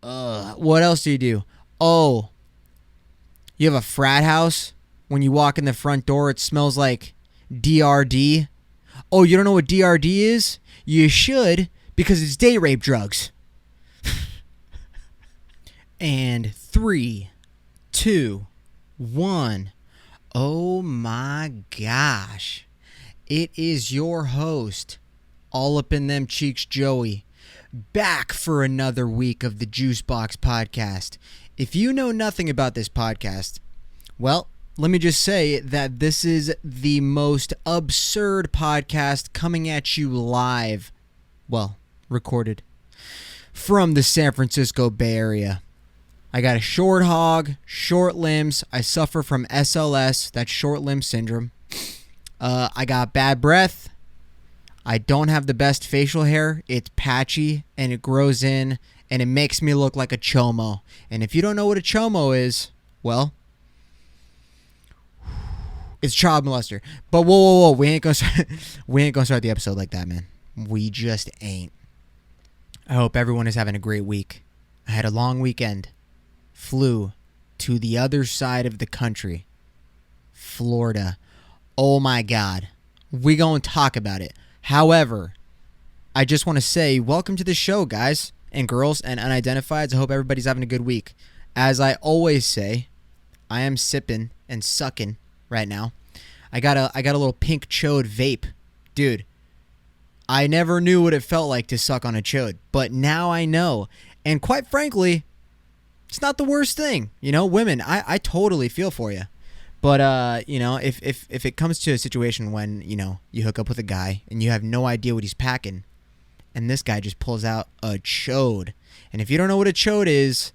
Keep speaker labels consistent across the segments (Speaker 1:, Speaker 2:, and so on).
Speaker 1: What else do you do? Oh, you have a frat house. When you walk in the front door, it smells like DRD. Oh, you don't know what DRD is? You should, because it's date rape drugs. And 3, 2, 1. Oh my gosh. It is your host, All Up in Them Cheeks Joey, back for another week of the Juice Box Podcast. If you know nothing about this podcast, well, let me just say that this is the most absurd podcast coming at you live, well, recorded, from the San Francisco Bay Area. I got a short hog, short limbs. I suffer from SLS, that's short limb syndrome. I got bad breath. I don't have the best facial hair. It's patchy and it grows in and it makes me look like a chomo. And if you don't know what a chomo is, well, it's child molester. But whoa. We ain't gonna start the episode like that, man. We just ain't. I hope everyone is having a great week. I had a long weekend. Flew to the other side of the country, Florida. Oh my God. We gonna talk about it. However, I just want to say welcome to the show, guys and girls and unidentifieds. I hope everybody's having a good week. As I always say, I am sipping and sucking right now. I got a little pink chode vape. Dude, I never knew what it felt like to suck on a chode, but now I know. And quite frankly, it's not the worst thing. You know, women, I totally feel for you. But, you know, if it comes to a situation when, you know, you hook up with a guy and you have no idea what he's packing and this guy just pulls out a chode. And if you don't know what a chode is,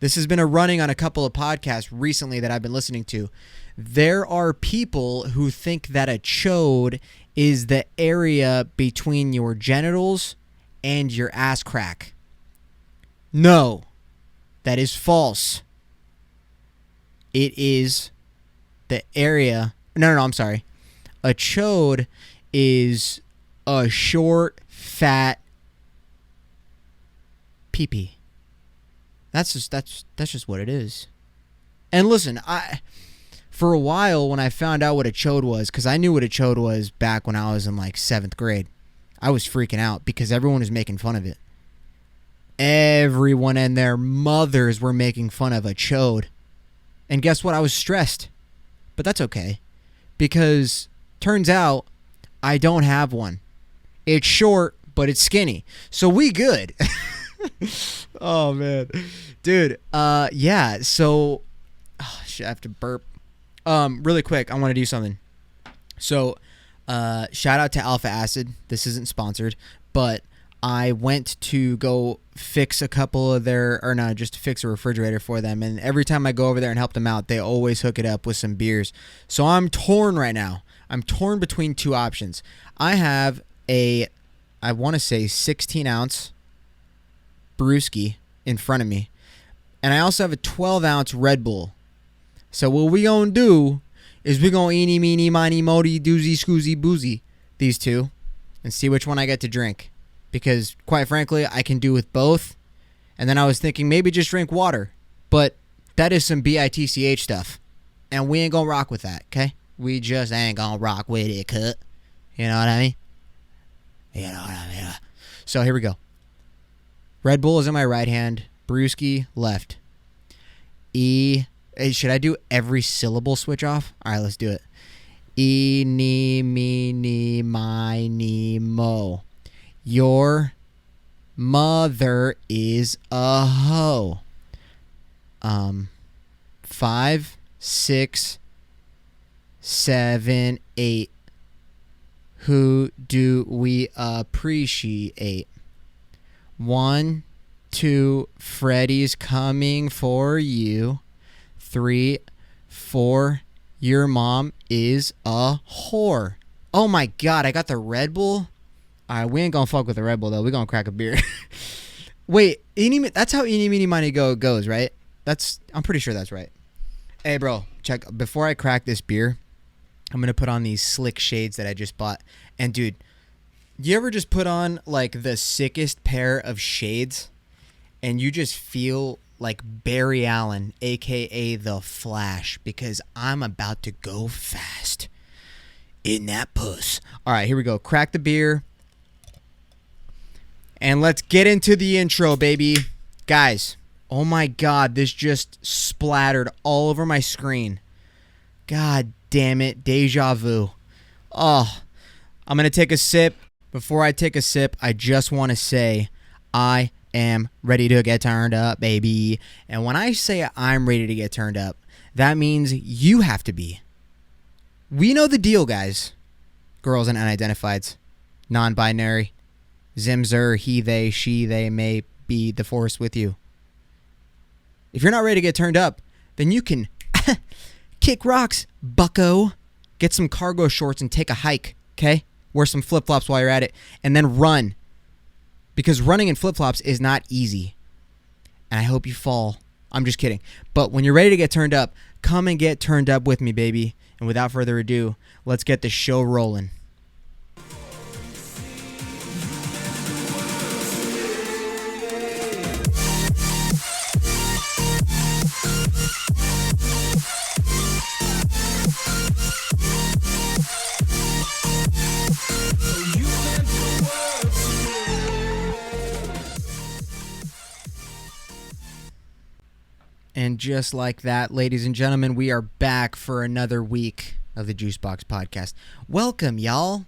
Speaker 1: this has been a running on a couple of podcasts recently that I've been listening to. There are people who think that a chode is the area between your genitals and your ass crack. No, that is false. It is the area. No, I'm sorry. A chode is a short, fat pee-pee. That's just what it is. And listen, for a while when I found out what a chode was, because I knew what a chode was back when I was in like 7th grade, I was freaking out because everyone was making fun of it. Everyone and their mothers were making fun of a chode. And guess what? I was stressed. But that's okay. Because turns out I don't have one. It's short, but it's skinny. So we good. Oh, man. Dude, yeah. So, I have to burp. Really quick, I want to do something. So, shout out to Alpha Acid. This isn't sponsored, but I went to go fix a couple of just fix a refrigerator for them. And every time I go over there and help them out, they always hook it up with some beers. So I'm torn right now. I'm torn between two options. I have I want to say 16-ounce brewski in front of me. And I also have a 12-ounce Red Bull. So what we gonna do is we gonna eeny, meeny, miny, mody, doozy, scoozy, boozy these two and see which one I get to drink. Because, quite frankly, I can do with both. And then I was thinking maybe just drink water. But that is some BITCH stuff. And we ain't gonna rock with that, okay? We just ain't gonna rock with it, cut. You know what I mean? You know what I mean? So, here we go. Red Bull is in my right hand. Brewski, left. Hey, should I do every syllable switch off? All right, let's do it. Eeny, meeny, miny, mo. Your mother is a hoe. 5, 6, 7, 8. Who do we appreciate? 1, 2, Freddy's coming for you. 3, 4, your mom is a whore. Oh my God, I got the Red Bull? All right, we ain't gonna fuck with the Red Bull, though. We gonna crack a beer. Wait, that's how eeny, meeny, miny, goes, right? I'm pretty sure that's right. Hey, bro, check. Before I crack this beer, I'm going to put on these slick shades that I just bought. And, dude, you ever just put on, like, the sickest pair of shades and you just feel like Barry Allen, a.k.a. The Flash, because I'm about to go fast in that puss. All right, here we go. Crack the beer. And let's get into the intro, baby. Guys, oh my God, this just splattered all over my screen. God damn it, deja vu. Oh, I'm going to take a sip. Before I take a sip, I just want to say I am ready to get turned up, baby. And when I say I'm ready to get turned up, that means you have to be. We know the deal, guys. Girls and unidentifieds, non-binary, Zimzer, he, they, she, they may be the force with you. If you're not ready to get turned up, then you can kick rocks, bucko. Get some cargo shorts and take a hike, okay? Wear some flip-flops while you're at it, and then run. Because running in flip-flops is not easy. And I hope you fall. I'm just kidding. But when you're ready to get turned up, come and get turned up with me, baby. And without further ado, let's get the show rolling. And just like that, ladies and gentlemen, we are back for another week of the Juicebox Podcast. Welcome, y'all.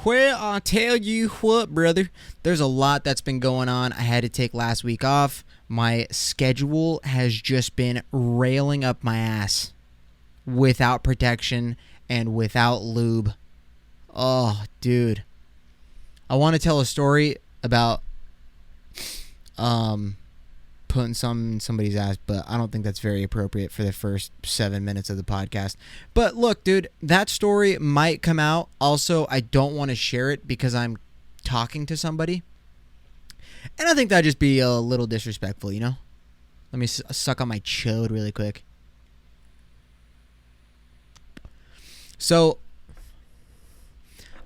Speaker 1: Well, I'll tell you what, brother. There's a lot that's been going on. I had to take last week off. My schedule has just been railing up my ass without protection and without lube. Oh, dude. I want to tell a story about putting some in somebody's ass, but I don't think that's very appropriate for the first 7 minutes of the podcast. But look, dude, that story might come out. Also, I don't want to share it because I'm talking to somebody. And I think that'd just be a little disrespectful, you know? Let me suck on my chode really quick. So,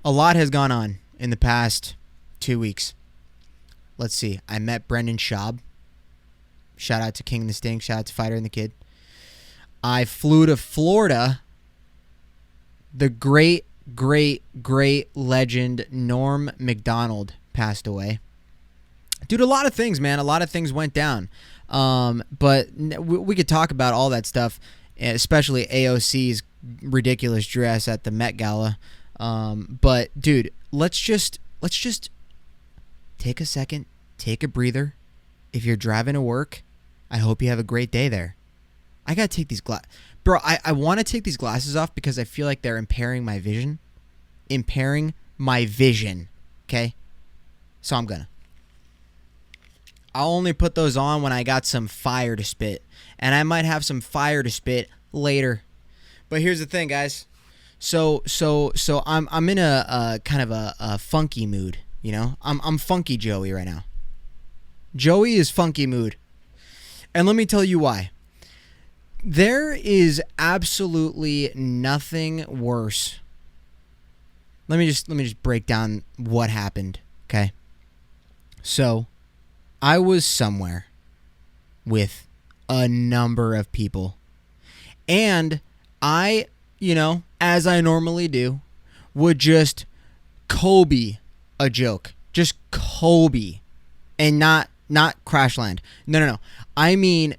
Speaker 1: a lot has gone on in the past 2 weeks. Let's see. I met Brendan Chub. Shout out to King and the Stink. Shout out to Fighter and the Kid. I flew to Florida. The great legend Norm Macdonald passed away. Dude, a lot of things, man. A lot of things went down. But we could talk about all that stuff, especially AOC's ridiculous dress at the Met Gala. But, dude, let's just take a second, take a breather. If you're driving to work, I hope you have a great day there. I gotta take these glasses. Bro, I want to take these glasses off because I feel like they're impairing my vision. Okay? So I'm gonna. I'll only put those on when I got some fire to spit. And I might have some fire to spit later. But here's the thing, guys. So I'm in a kind of a funky mood, you know? I'm funky Joey right now. Joey is funky mood. And let me tell you why. There is absolutely nothing worse. Let me just break down what happened, okay? So, I was somewhere with a number of people. And I, as I normally do, would just Kobe a joke. Just Kobe. And not crash land. No. I mean,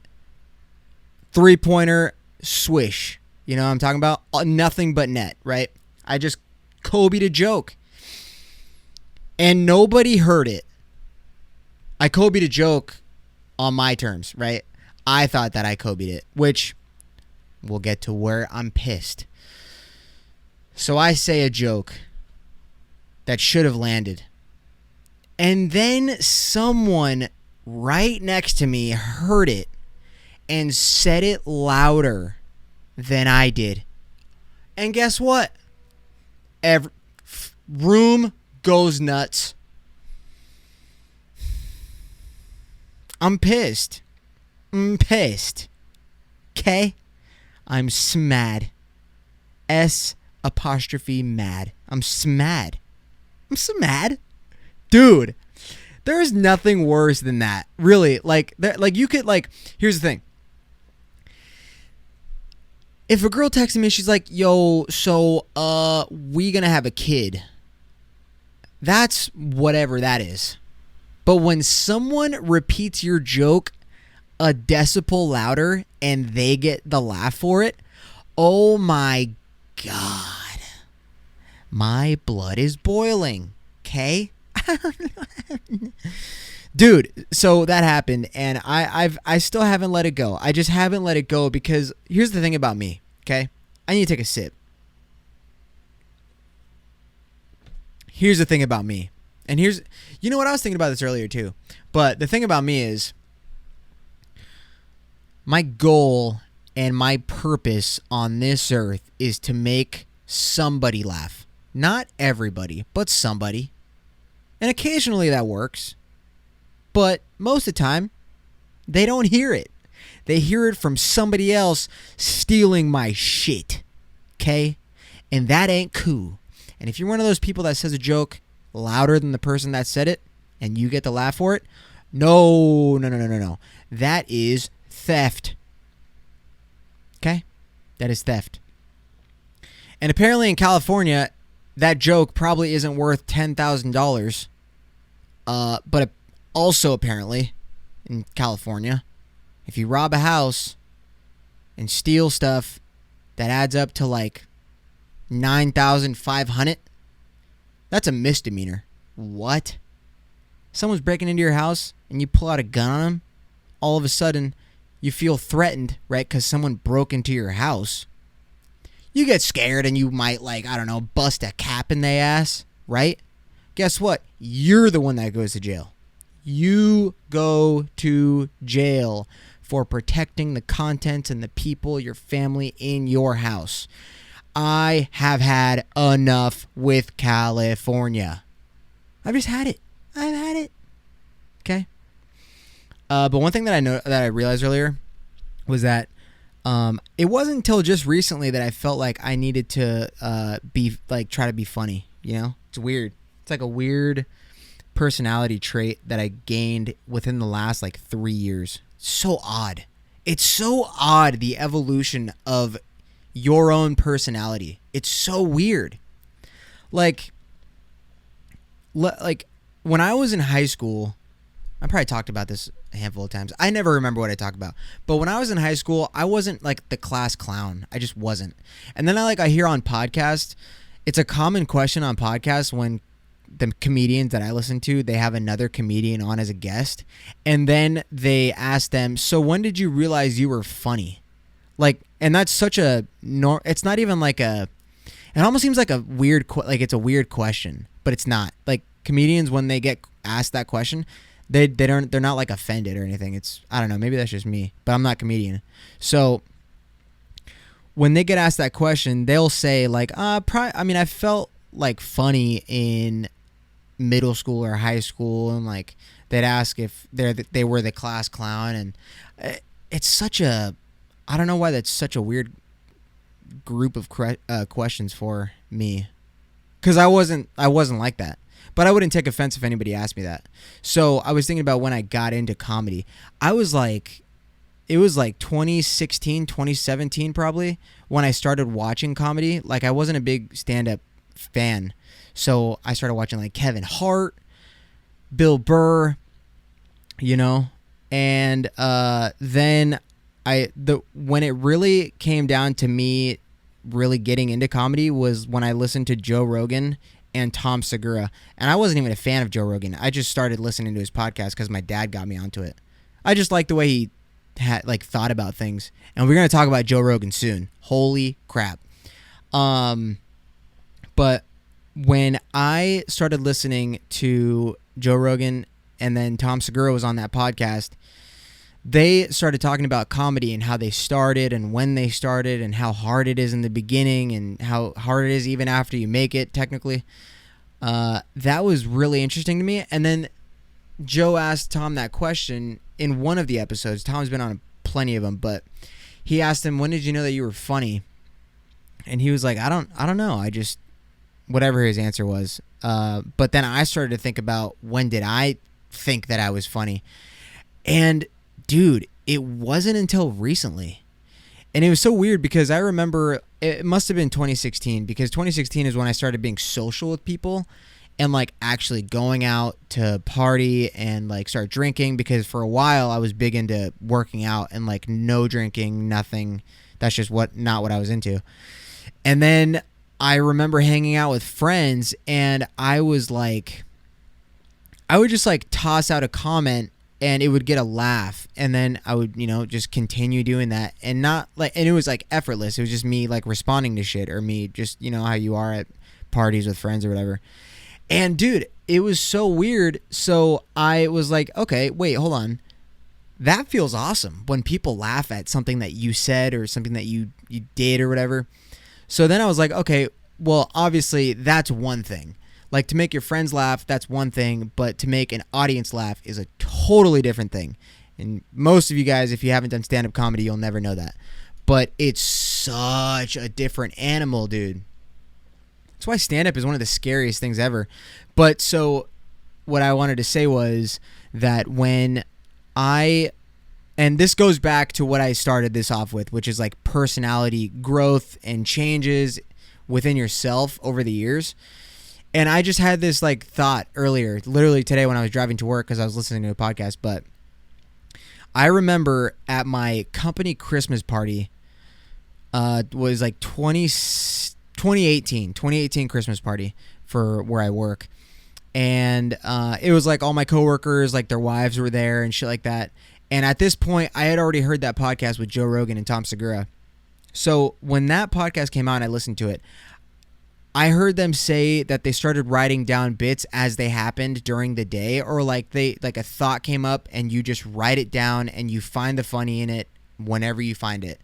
Speaker 1: three-pointer swish. You know what I'm talking about? Nothing but net, right? I just Kobe'd a joke. And nobody heard it. I Kobe'd a joke on my terms, right? I thought that I Kobe'd it, which we'll get to where I'm pissed. So I say a joke that should have landed. And then someone right next to me heard it and said it louder than I did. And guess what? Room goes nuts. I'm pissed. Okay? I'm smad. S''mad. I'm smad. I'm so mad. Dude, There's nothing worse than that. Really. Like you could like, here's the thing. If a girl texted me, she's like, yo, so we gonna have a kid. That's whatever that is. But when someone repeats your joke a decibel louder and they get the laugh for it, oh my God. My blood is boiling. Okay? Dude, so that happened, and I still haven't let it go. I just haven't let it go because here's the thing about me, okay? I need to take a sip. Here's the thing about me. And here's, you know what, I was thinking about this earlier too. But the thing about me is my goal and my purpose on this earth is to make somebody laugh. Not everybody, but somebody. And occasionally that works. But most of the time, they don't hear it. They hear it from somebody else stealing my shit. Okay? And that ain't cool. And if you're one of those people that says a joke louder than the person that said it, and you get to laugh for it, no. That is theft. Okay? That is theft. And apparently in California, that joke probably isn't worth $10,000. But also apparently in California, if you rob a house and steal stuff that adds up to like $9,500, that's a misdemeanor. What? Someone's breaking into your house and you pull out a gun on them, all of a sudden you feel threatened, right? Because someone broke into your house. You get scared and you might, like, I don't know, bust a cap in their ass, right? Guess what? You're the one that goes to jail. You go to jail for protecting the contents and the people, your family in your house. I have had enough with California. I've just had it. I've had it. Okay? But one thing that I realized earlier was that it wasn't until just recently that I felt like I needed to try to be funny. You know, it's weird. It's like a weird personality trait that I gained within the last like 3 years. So odd. It's so odd, the evolution of your own personality. It's so weird. Like when I was in high school, I probably talked about this a handful of times. I never remember what I talked about. But when I was in high school, I wasn't like the class clown. I just wasn't. And then I hear on podcasts, it's a common question on podcasts when the comedians that I listen to, they have another comedian on as a guest. And then they ask them, so when did you realize you were funny? Like, and that's such a, it's not even like a, it almost seems like a weird, it's a weird question, but it's not. Like comedians, when they get asked that question, they're not like offended or anything. It's, I don't know, maybe that's just me, but I'm not a comedian. So when they get asked that question, they'll say like, I felt like funny in middle school or high school, and like they'd ask if they were the class clown, and it's such a, I don't know why that's such a weird group of questions for me, because I wasn't like that. But I wouldn't take offense if anybody asked me that. So I was thinking about when I got into comedy. I was like, it was like 2016, 2017 probably, when I started watching comedy. Like I wasn't a big stand-up fan. So I started watching like Kevin Hart, Bill Burr, you know, and then when it really came down to me really getting into comedy was when I listened to Joe Rogan and Tom Segura. And I wasn't even a fan of Joe Rogan. I just started listening to his podcast because my dad got me onto it. I just liked the way he had thought about things. And we're going to talk about Joe Rogan soon. Holy crap. But when I started listening to Joe Rogan and then Tom Segura was on that podcast, they started talking about comedy and how they started and when they started and how hard it is in the beginning and how hard it is even after you make it, technically. That was really interesting to me. And then Joe asked Tom that question in one of the episodes. Tom's been on plenty of them, but he asked him, when did you know that you were funny? And he was like, I don't know. I just, whatever his answer was. But then I started to think about, when did I think that I was funny. And dude, it wasn't until recently. And it was so weird because I remember it must have been 2016, because 2016 is when I started being social with people and like actually going out to party and like start drinking, because for a while I was big into working out and like no drinking, nothing. That's just not what I was into. And then I remember hanging out with friends, and I would just like toss out a comment and it would get a laugh, and then I would, just continue doing that, and it was like effortless. It was just me like responding to shit, or me just, how you are at parties with friends or whatever. And dude, it was so weird. So I was like, okay, wait, hold on. That feels awesome when people laugh at something that you said or something that you did or whatever. So then I was like, okay, well, obviously that's one thing. Like, to make your friends laugh, that's one thing, but to make an audience laugh is a totally different thing. And most of you guys, if you haven't done stand-up comedy, you'll never know that. But it's such a different animal, dude. That's why stand-up is one of the scariest things ever. But so what I wanted to say was that and this goes back to what I started this off with, which is like personality growth and changes within yourself over the years. And I just had this like thought earlier, literally today when I was driving to work, because I was listening to a podcast. But I remember at my company Christmas party, was like 2018 Christmas party for where I work. And it was like all my coworkers, like their wives were there and shit like that. And at this point, I had already heard that podcast with Joe Rogan and Tom Segura. So when that podcast came out and I listened to it, I heard them say that they started writing down bits as they happened during the day, or like a thought came up and you just write it down and you find the funny in it whenever you find it.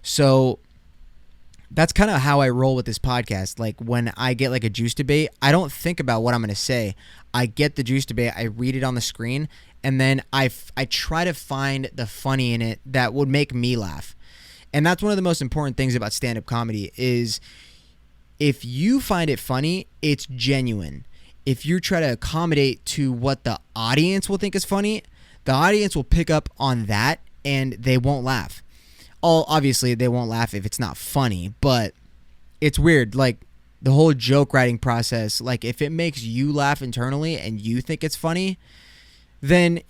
Speaker 1: So that's kind of how I roll with this podcast. Like when I get like a juice debate, I don't think about what I'm going to say. I get the juice debate, I read it on the screen, and then I try to find the funny in it that would make me laugh. And that's one of the most important things about stand-up comedy is if you find it funny, it's genuine. If you try to accommodate to what the audience will think is funny, the audience will pick up on that and they won't laugh. Obviously, they won't laugh if it's not funny, but it's weird. Like the whole joke writing process, like if it makes you laugh internally and you think it's funny, then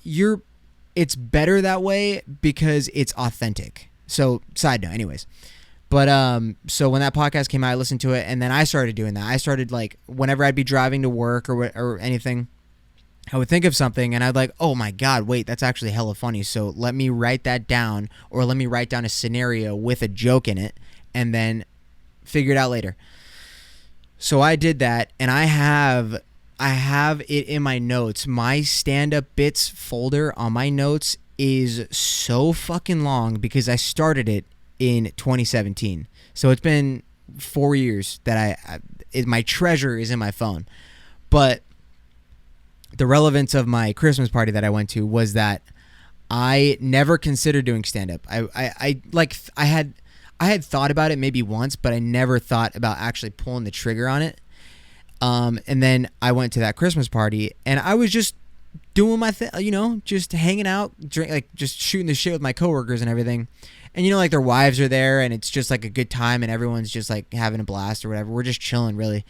Speaker 1: it's better that way because it's authentic. So side note, anyways. But so when that podcast came out, I listened to it, and then I started doing that. I started like whenever I'd be driving to work or anything, I would think of something and I'd like, oh my God, wait, that's actually hella funny. So let me write that down, or let me write down a scenario with a joke in it and then figure it out later. So I did that, and I have it in my notes. My stand-up bits folder on my notes is so fucking long because I started it in 2017. So it's been 4 years that my treasure is in my phone. But the relevance of my Christmas party that I went to was that I never considered doing stand-up. I had thought about it maybe once, but I never thought about actually pulling the trigger on it. And then I went to that Christmas party, and I was just doing my thing, just hanging out, just shooting the shit with my coworkers and everything. And like their wives are there, and it's just like a good time, and everyone's just like having a blast or whatever. We're just chilling, really.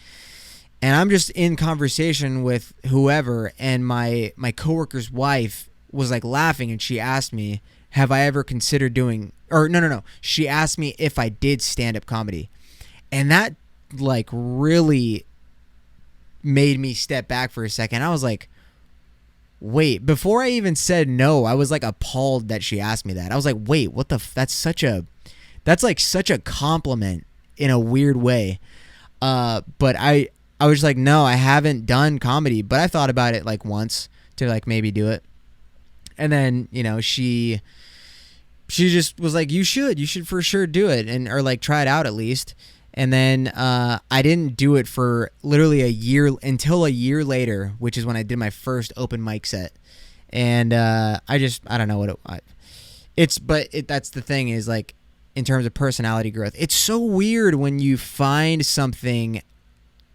Speaker 1: And I'm just in conversation with whoever, and my coworker's wife was like laughing, and she asked me, have I ever considered doing, or no. She asked me if I did stand-up comedy. And that like really made me step back for a second. I was like, wait, before I even said no, I was like appalled that she asked me that. I was like, wait, what the that's like such a compliment in a weird way. But I was just like, no, I haven't done comedy, but I thought about it like once to like maybe do it. And then, she just was like, you should for sure do it, or like try it out at least. And then I didn't do it for literally until a year later, which is when I did my first open mic set. And I don't know what that's the thing is, like, in terms of personality growth, it's so weird when you find something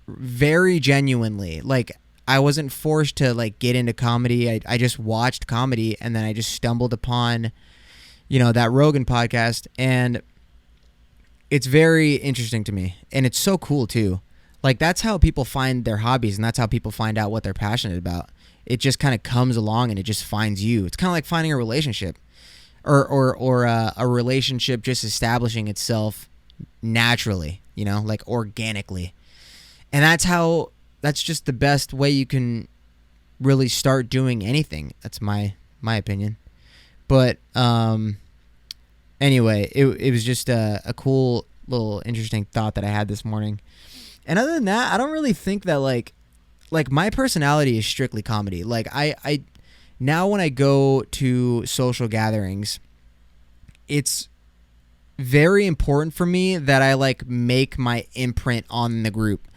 Speaker 1: very genuinely. Like, I wasn't forced to like get into comedy. I just watched comedy, and then I just stumbled upon, that Rogan podcast, and it's very interesting to me, and it's so cool too. Like, that's how people find their hobbies, and that's how people find out what they're passionate about. It just kind of comes along, and it just finds you. It's kind of like finding a relationship, or a relationship just establishing itself naturally, like organically. And that's just the best way you can really start doing anything. That's my opinion. But anyway, it was just a cool little interesting thought that I had this morning. And other than that, I don't really think that like my personality is strictly comedy. Like I now when I go to social gatherings, it's very important for me that I like make my imprint on the group.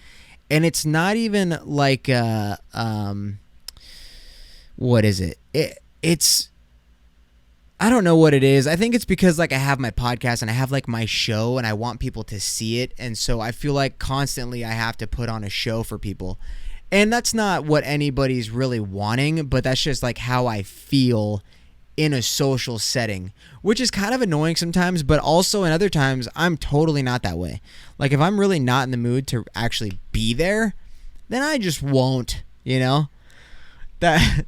Speaker 1: And it's not even like what is it? It's I don't know what it is. I think it's because like I have my podcast and I have like my show and I want people to see it. And so I feel like constantly I have to put on a show for people. And that's not what anybody's really wanting, but that's just like how I feel in a social setting, which is kind of annoying sometimes, but also in other times I'm totally not that way. Like if I'm really not in the mood to actually be there, then I just won't, That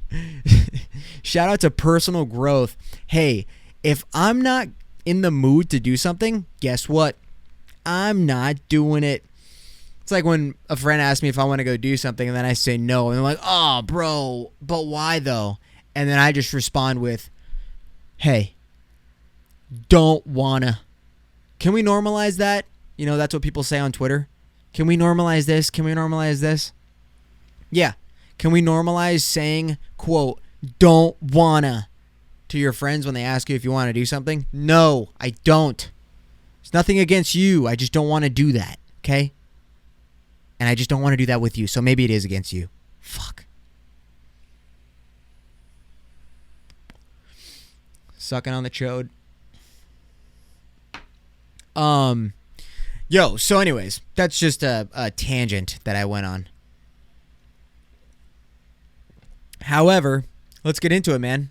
Speaker 1: shout out to personal growth. Hey, if I'm not in the mood to do something, guess what? I'm not doing it. It's like when a friend asks me if I want to go do something and then I say no. And they're like, oh, bro, but why though? And then I just respond with, hey, don't wanna. Can we normalize that? That's what people say on Twitter. Can we normalize this? Can we normalize this? Yeah. Can we normalize saying, quote, don't wanna to your friends when they ask you if you want to do something? No, I don't. It's nothing against you. I just don't want to do that, okay? And I just don't want to do that with you, so maybe it is against you. Fuck. Sucking on the chode. So anyways, that's just a tangent that I went on. However, let's get into it, man.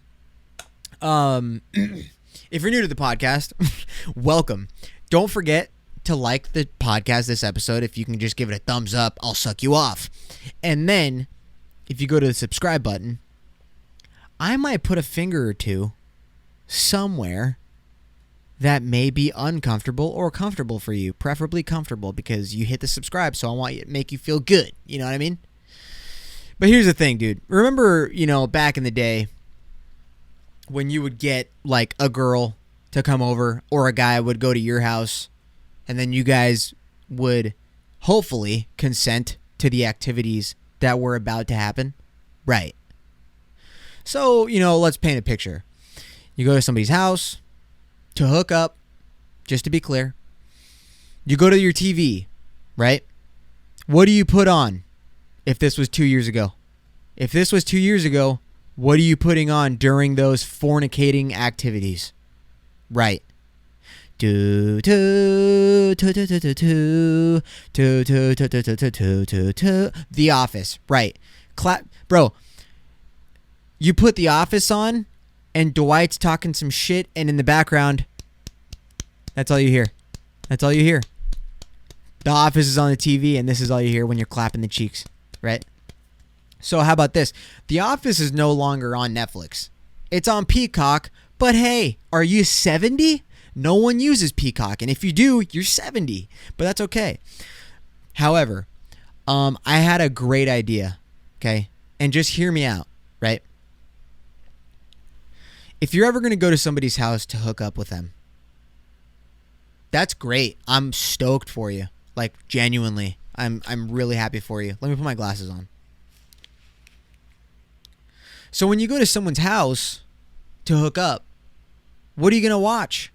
Speaker 1: If you're new to the podcast, welcome. Don't forget to like the podcast this episode. If you can just give it a thumbs up, I'll suck you off. And then, if you go to the subscribe button, I might put a finger or two somewhere that may be uncomfortable or comfortable for you. Preferably comfortable, because you hit the subscribe, so I want you to make you feel good. You know what I mean? But here's the thing, dude. Remember, back in the day when you would get like a girl to come over or a guy would go to your house and then you guys would hopefully consent to the activities that were about to happen? Right. So, let's paint a picture. You go to somebody's house to hook up, just to be clear. You go to your TV, right? What do you put on? If this was 2 years ago. If this was 2 years ago, what are you putting on during those fornicating activities? Right. The Office. Right. Clap. Bro, you put The Office on and Dwight's talking some shit and in the background, that's all you hear. That's all you hear. The Office is on the TV and this is all you hear when you're clapping the cheeks. Right? So how about this? The Office is no longer on Netflix. It's on Peacock, but hey, are you 70? No one uses Peacock, and if you do, you're 70. But that's okay. However, I had a great idea, okay? And just hear me out, right? If you're ever going to go to somebody's house to hook up with them, that's great. I'm stoked for you. Like, genuinely. I'm really happy for you. Let me put my glasses on. So when you go to someone's house to hook up, what are you going to watch?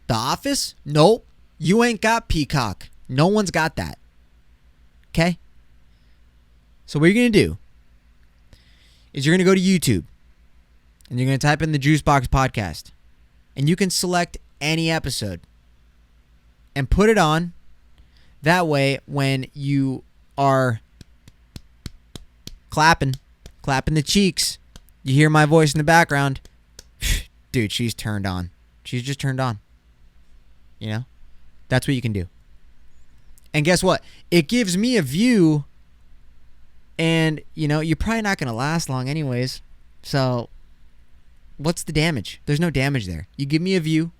Speaker 1: The Office? Nope. You ain't got Peacock. No one's got that. Okay? So what you're going to do is you're going to go to YouTube and you're going to type in the Juicebox Podcast and you can select any episode and put it on. That way, when you are clapping the cheeks. You hear my voice in the background. Dude, she's turned on. She's just turned on. You know? That's what you can do. And guess what? It gives me a view, and, you know, you're probably not going to last long anyways. So, what's the damage? There's no damage there. You give me a view.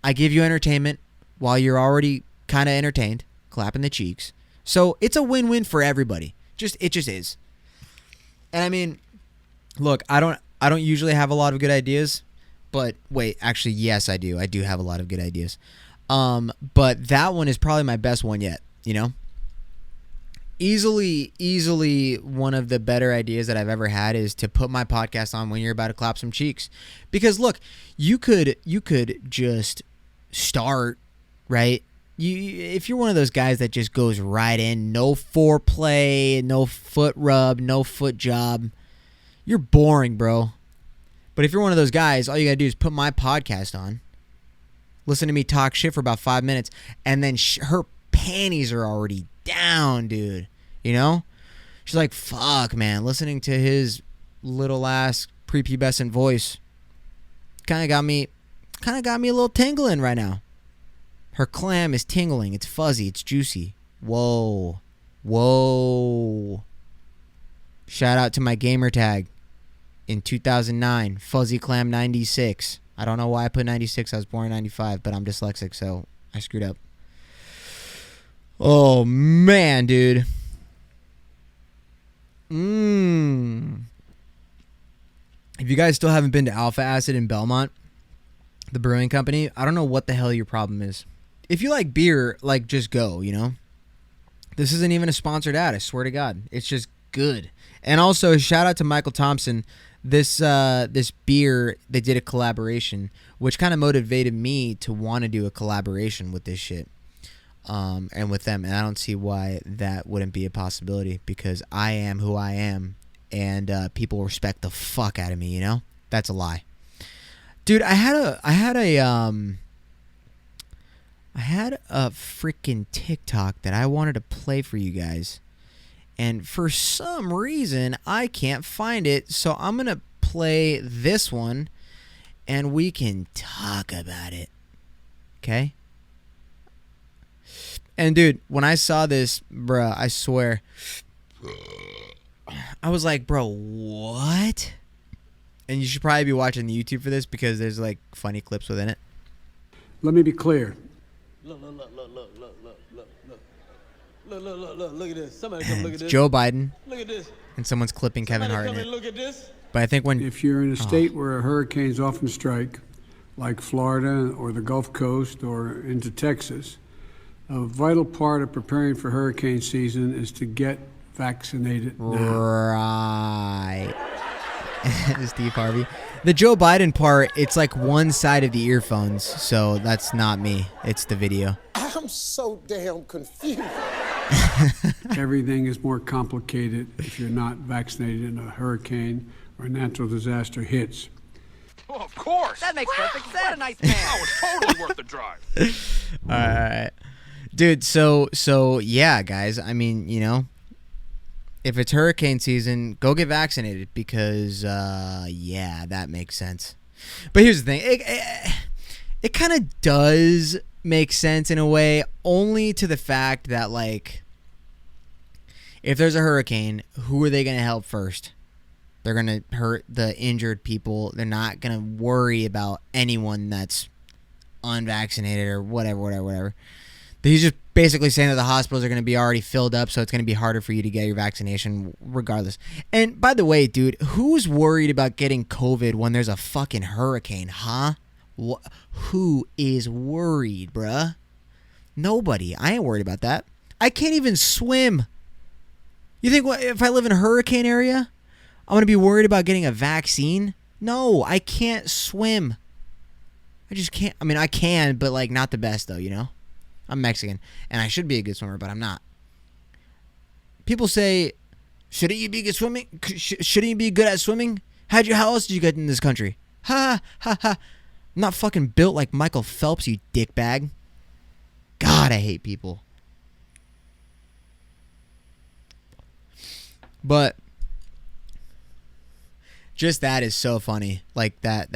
Speaker 1: I give you entertainment while you're already kind of entertained, clapping the cheeks. So, it's a win-win for everybody. It just is. And I mean, look, I don't usually have a lot of good ideas, but wait, actually, yes, I do. I do have a lot of good ideas. But that one is probably my best one yet, you know? Easily one of the better ideas that I've ever had is to put my podcast on when you're about to clap some cheeks. Because look, you could just start, right? If you're one of those guys that just goes right in, no foreplay, no foot rub, no foot job, you're boring, bro. But if you're one of those guys, all you gotta do is put my podcast on, listen to me talk shit for about 5 minutes, and then her panties are already down, dude. You know? She's like, fuck, man. Listening to his little ass prepubescent voice kind of got me a little tingling right now. Her clam is tingling. It's fuzzy. It's juicy. Whoa. Shout out to my gamer tag in 2009, Fuzzy Clam 96. I don't know why I put 96. I was born in 95, but I'm dyslexic, so I screwed up. Oh, man, dude. If you guys still haven't been to Alpha Acid in Belmont, the brewing company, I don't know what the hell your problem is. If you like beer, like, just go, you know? This isn't even a sponsored ad, I swear to God. It's just good. And also, shout out to Michael Thompson. This beer, they did a collaboration, which kind of motivated me to want to do a collaboration with this shit. And with them. And I don't see why that wouldn't be a possibility, because I am who I am, and people respect the fuck out of me, you know? That's a lie. Dude, I had a freaking TikTok that I wanted to play for you guys. And for some reason, I can't find it. So I'm going to play this one, and we can talk about it. Okay? And, dude, when I saw this, bruh, I swear, I was like, bro, what? And you should probably be watching the YouTube for this, because there's, like, funny clips within it.
Speaker 2: Let me be clear.
Speaker 3: Look at this. Somebody come look at this.
Speaker 1: Joe Biden.
Speaker 3: Look at this.
Speaker 1: And someone's clipping Kevin Hart in it.
Speaker 3: Look at this.
Speaker 1: But I think when...
Speaker 2: If you're in a state where hurricanes often strike, like Florida or the Gulf Coast or into Texas, a vital part of preparing for hurricane season is to get vaccinated now.
Speaker 1: Right. Steve Harvey. The Joe Biden part, it's like one side of the earphones, so that's not me. It's the video.
Speaker 4: I'm so damn confused.
Speaker 2: Everything is more complicated if you're not vaccinated and a hurricane or a natural disaster hits.
Speaker 5: Well, of course.
Speaker 6: That makes perfect sense. What a nice man.
Speaker 5: That was totally worth the drive.
Speaker 1: All right. Dude, so yeah, guys, I mean, you know, if it's hurricane season, go get vaccinated, because, yeah, that makes sense. But here's the thing. It kind of does make sense in a way, only to the fact that, like, if there's a hurricane, who are they going to help first? They're going to hurt the injured people. They're not going to worry about anyone that's unvaccinated or whatever. He's just basically saying that the hospitals are going to be already filled up, so it's going to be harder for you to get your vaccination regardless. And by the way, dude, who's worried about getting COVID when there's a fucking hurricane, huh? Who is worried, bruh? Nobody. I ain't worried about that. I can't even swim. You think if I live in a hurricane area, I'm going to be worried about getting a vaccine? No, I can't swim. I just can't. I mean, I can, but, like, not the best, though, you know? I'm Mexican, and I should be a good swimmer, but I'm not. People say, shouldn't you be good swimming? Shouldn't you be good at swimming? How else did you get in this country? Ha, ha, ha. I'm not fucking built like Michael Phelps, you dickbag. God, I hate people. But Just that is so funny. Like that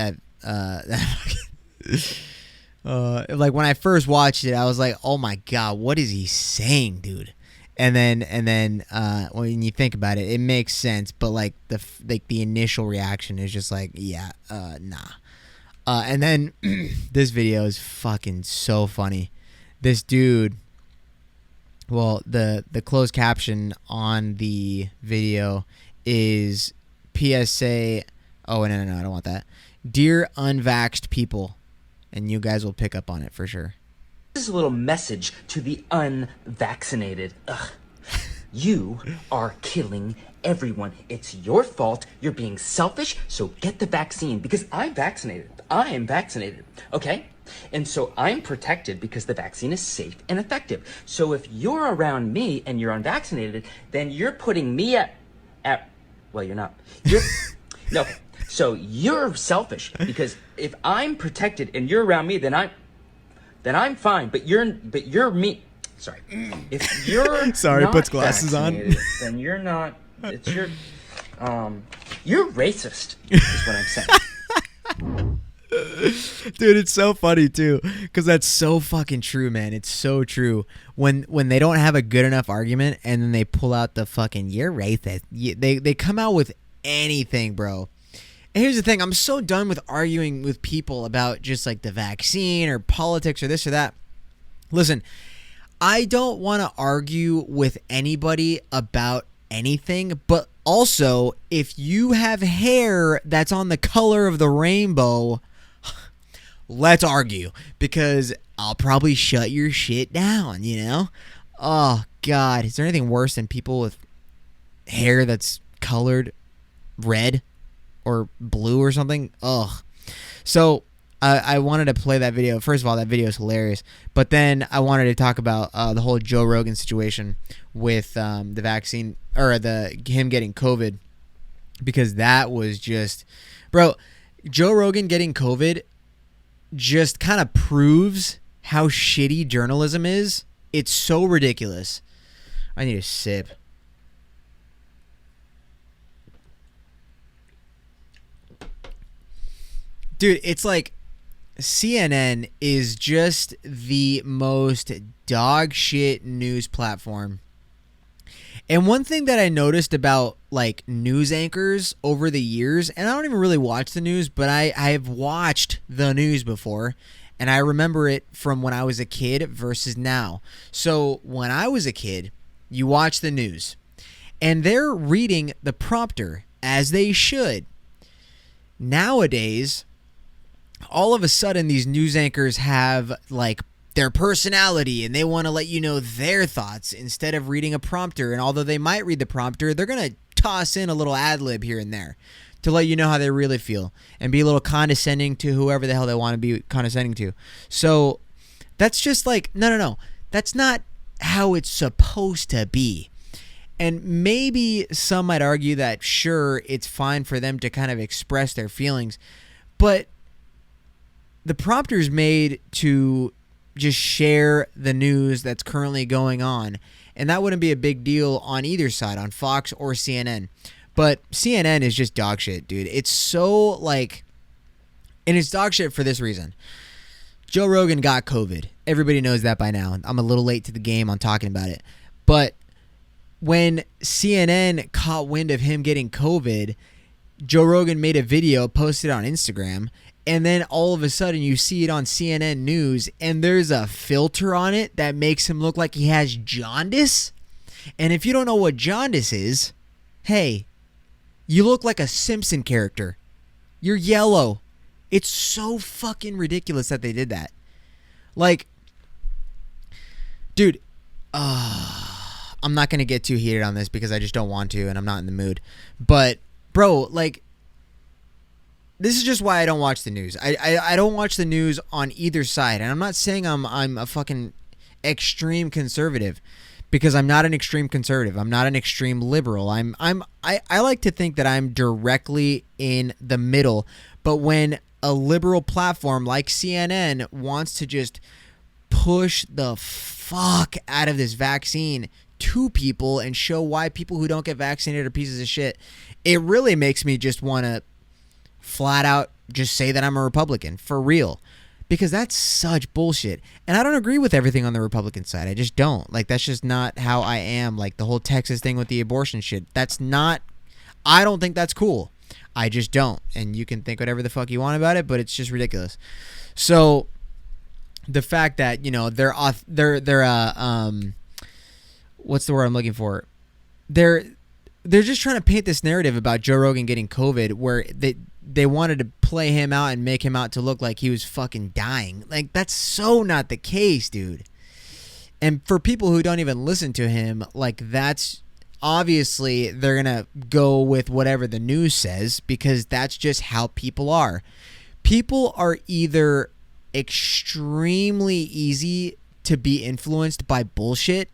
Speaker 1: like when I first watched it, I was like, "Oh my god, what is he saying, dude?" And then when you think about it, it makes sense. But like the initial reaction is just like, "Yeah, nah." And then this video is fucking so funny. This dude, well, the closed caption on the video is PSA. Oh, no, I don't want that. Dear unvaxxed people. And you guys will pick up on it for sure.
Speaker 6: This is a little message to the unvaccinated. Ugh. You are killing everyone. It's your fault. You're being selfish, so get the vaccine because I'm vaccinated. I am vaccinated, okay? And so I'm protected because the vaccine is safe and effective. So if you're around me and you're unvaccinated, then you're putting me at well, you're not. No. So you're selfish because if I'm protected and you're around me, then I'm fine. But you're me. Sorry. If you're
Speaker 1: sorry,
Speaker 6: not
Speaker 1: puts glasses on.
Speaker 6: Then you're not. It's your. You're racist. Is what I'm saying.
Speaker 1: Dude, it's so funny too, because that's so fucking true, man. It's so true. When they don't have a good enough argument, and then they pull out the fucking "you're racist." They come out with anything, bro. And here's the thing: I'm so done with arguing with people about just like the vaccine or politics or this or that. Listen, I don't want to argue with anybody about anything, but also if you have hair that's on the color of the rainbow, let's argue, because I'll probably shut your shit down, you know? Oh, God. Is there anything worse than people with hair that's colored red or blue or something? Ugh. So I wanted to play that video. First of all, that video is hilarious. But then I wanted to talk about the whole Joe Rogan situation with the vaccine, or him getting COVID, because that was just... Bro, Joe Rogan getting COVID just kind of proves how shitty journalism is. It's so ridiculous. I need a sip. Dude, it's like CNN is just the most dog shit news platform. And one thing that I noticed about like news anchors over the years, and I don't even really watch the news, but I have watched the news before, and I remember it from when I was a kid versus now. So when I was a kid, you watch the news, and they're reading the prompter as they should. Nowadays, all of a sudden, these news anchors have like their personality, and they want to let you know their thoughts instead of reading a prompter. And although they might read the prompter, they're going to toss in a little ad lib here and there to let you know how they really feel and be a little condescending to whoever the hell they want to be condescending to. So that's just like, no. That's not how it's supposed to be. And maybe some might argue that, sure, it's fine for them to kind of express their feelings, but the prompter's made to just share the news that's currently going on, and that wouldn't be a big deal on either side, on Fox or CNN. But CNN is just dog shit, dude. It's so like, and it's dog shit for this reason. Joe Rogan got COVID. Everybody knows that by now. I'm a little late to the game on talking about it. But when CNN caught wind of him getting COVID, Joe Rogan made a video, posted it on Instagram, and then all of a sudden you see it on CNN News, and there's a filter on it that makes him look like he has jaundice. And if you don't know what jaundice is, hey, you look like a Simpson character. You're yellow. It's so fucking ridiculous that they did that. Like, dude, I'm not going to get too heated on this because I just don't want to, and I'm not in the mood. But, bro, like, this is just why I don't watch the news. I don't watch the news on either side. And I'm not saying I'm a fucking extreme conservative, because I'm not an extreme conservative. I'm not an extreme liberal. I like to think that I'm directly in the middle. But when a liberal platform like CNN wants to just push the fuck out of this vaccine to people and show why people who don't get vaccinated are pieces of shit, it really makes me just want to flat out just say that I'm a Republican for real, because that's such bullshit. And I don't agree with everything on the Republican side. I just don't. Like, that's just not how I am. Like, the whole Texas thing with the abortion shit, that's not, I don't think that's cool. I just don't. And you can think whatever the fuck you want about it, but it's just ridiculous. So the fact that, you know, they're what's the word I'm looking for? They're just trying to paint this narrative about Joe Rogan getting COVID where they wanted to play him out and make him out to look like he was fucking dying. Like, that's so not the case, dude. And for people who don't even listen to him, like, that's obviously they're gonna go with whatever the news says, because that's just how people are. People are either extremely easy to be influenced by bullshit,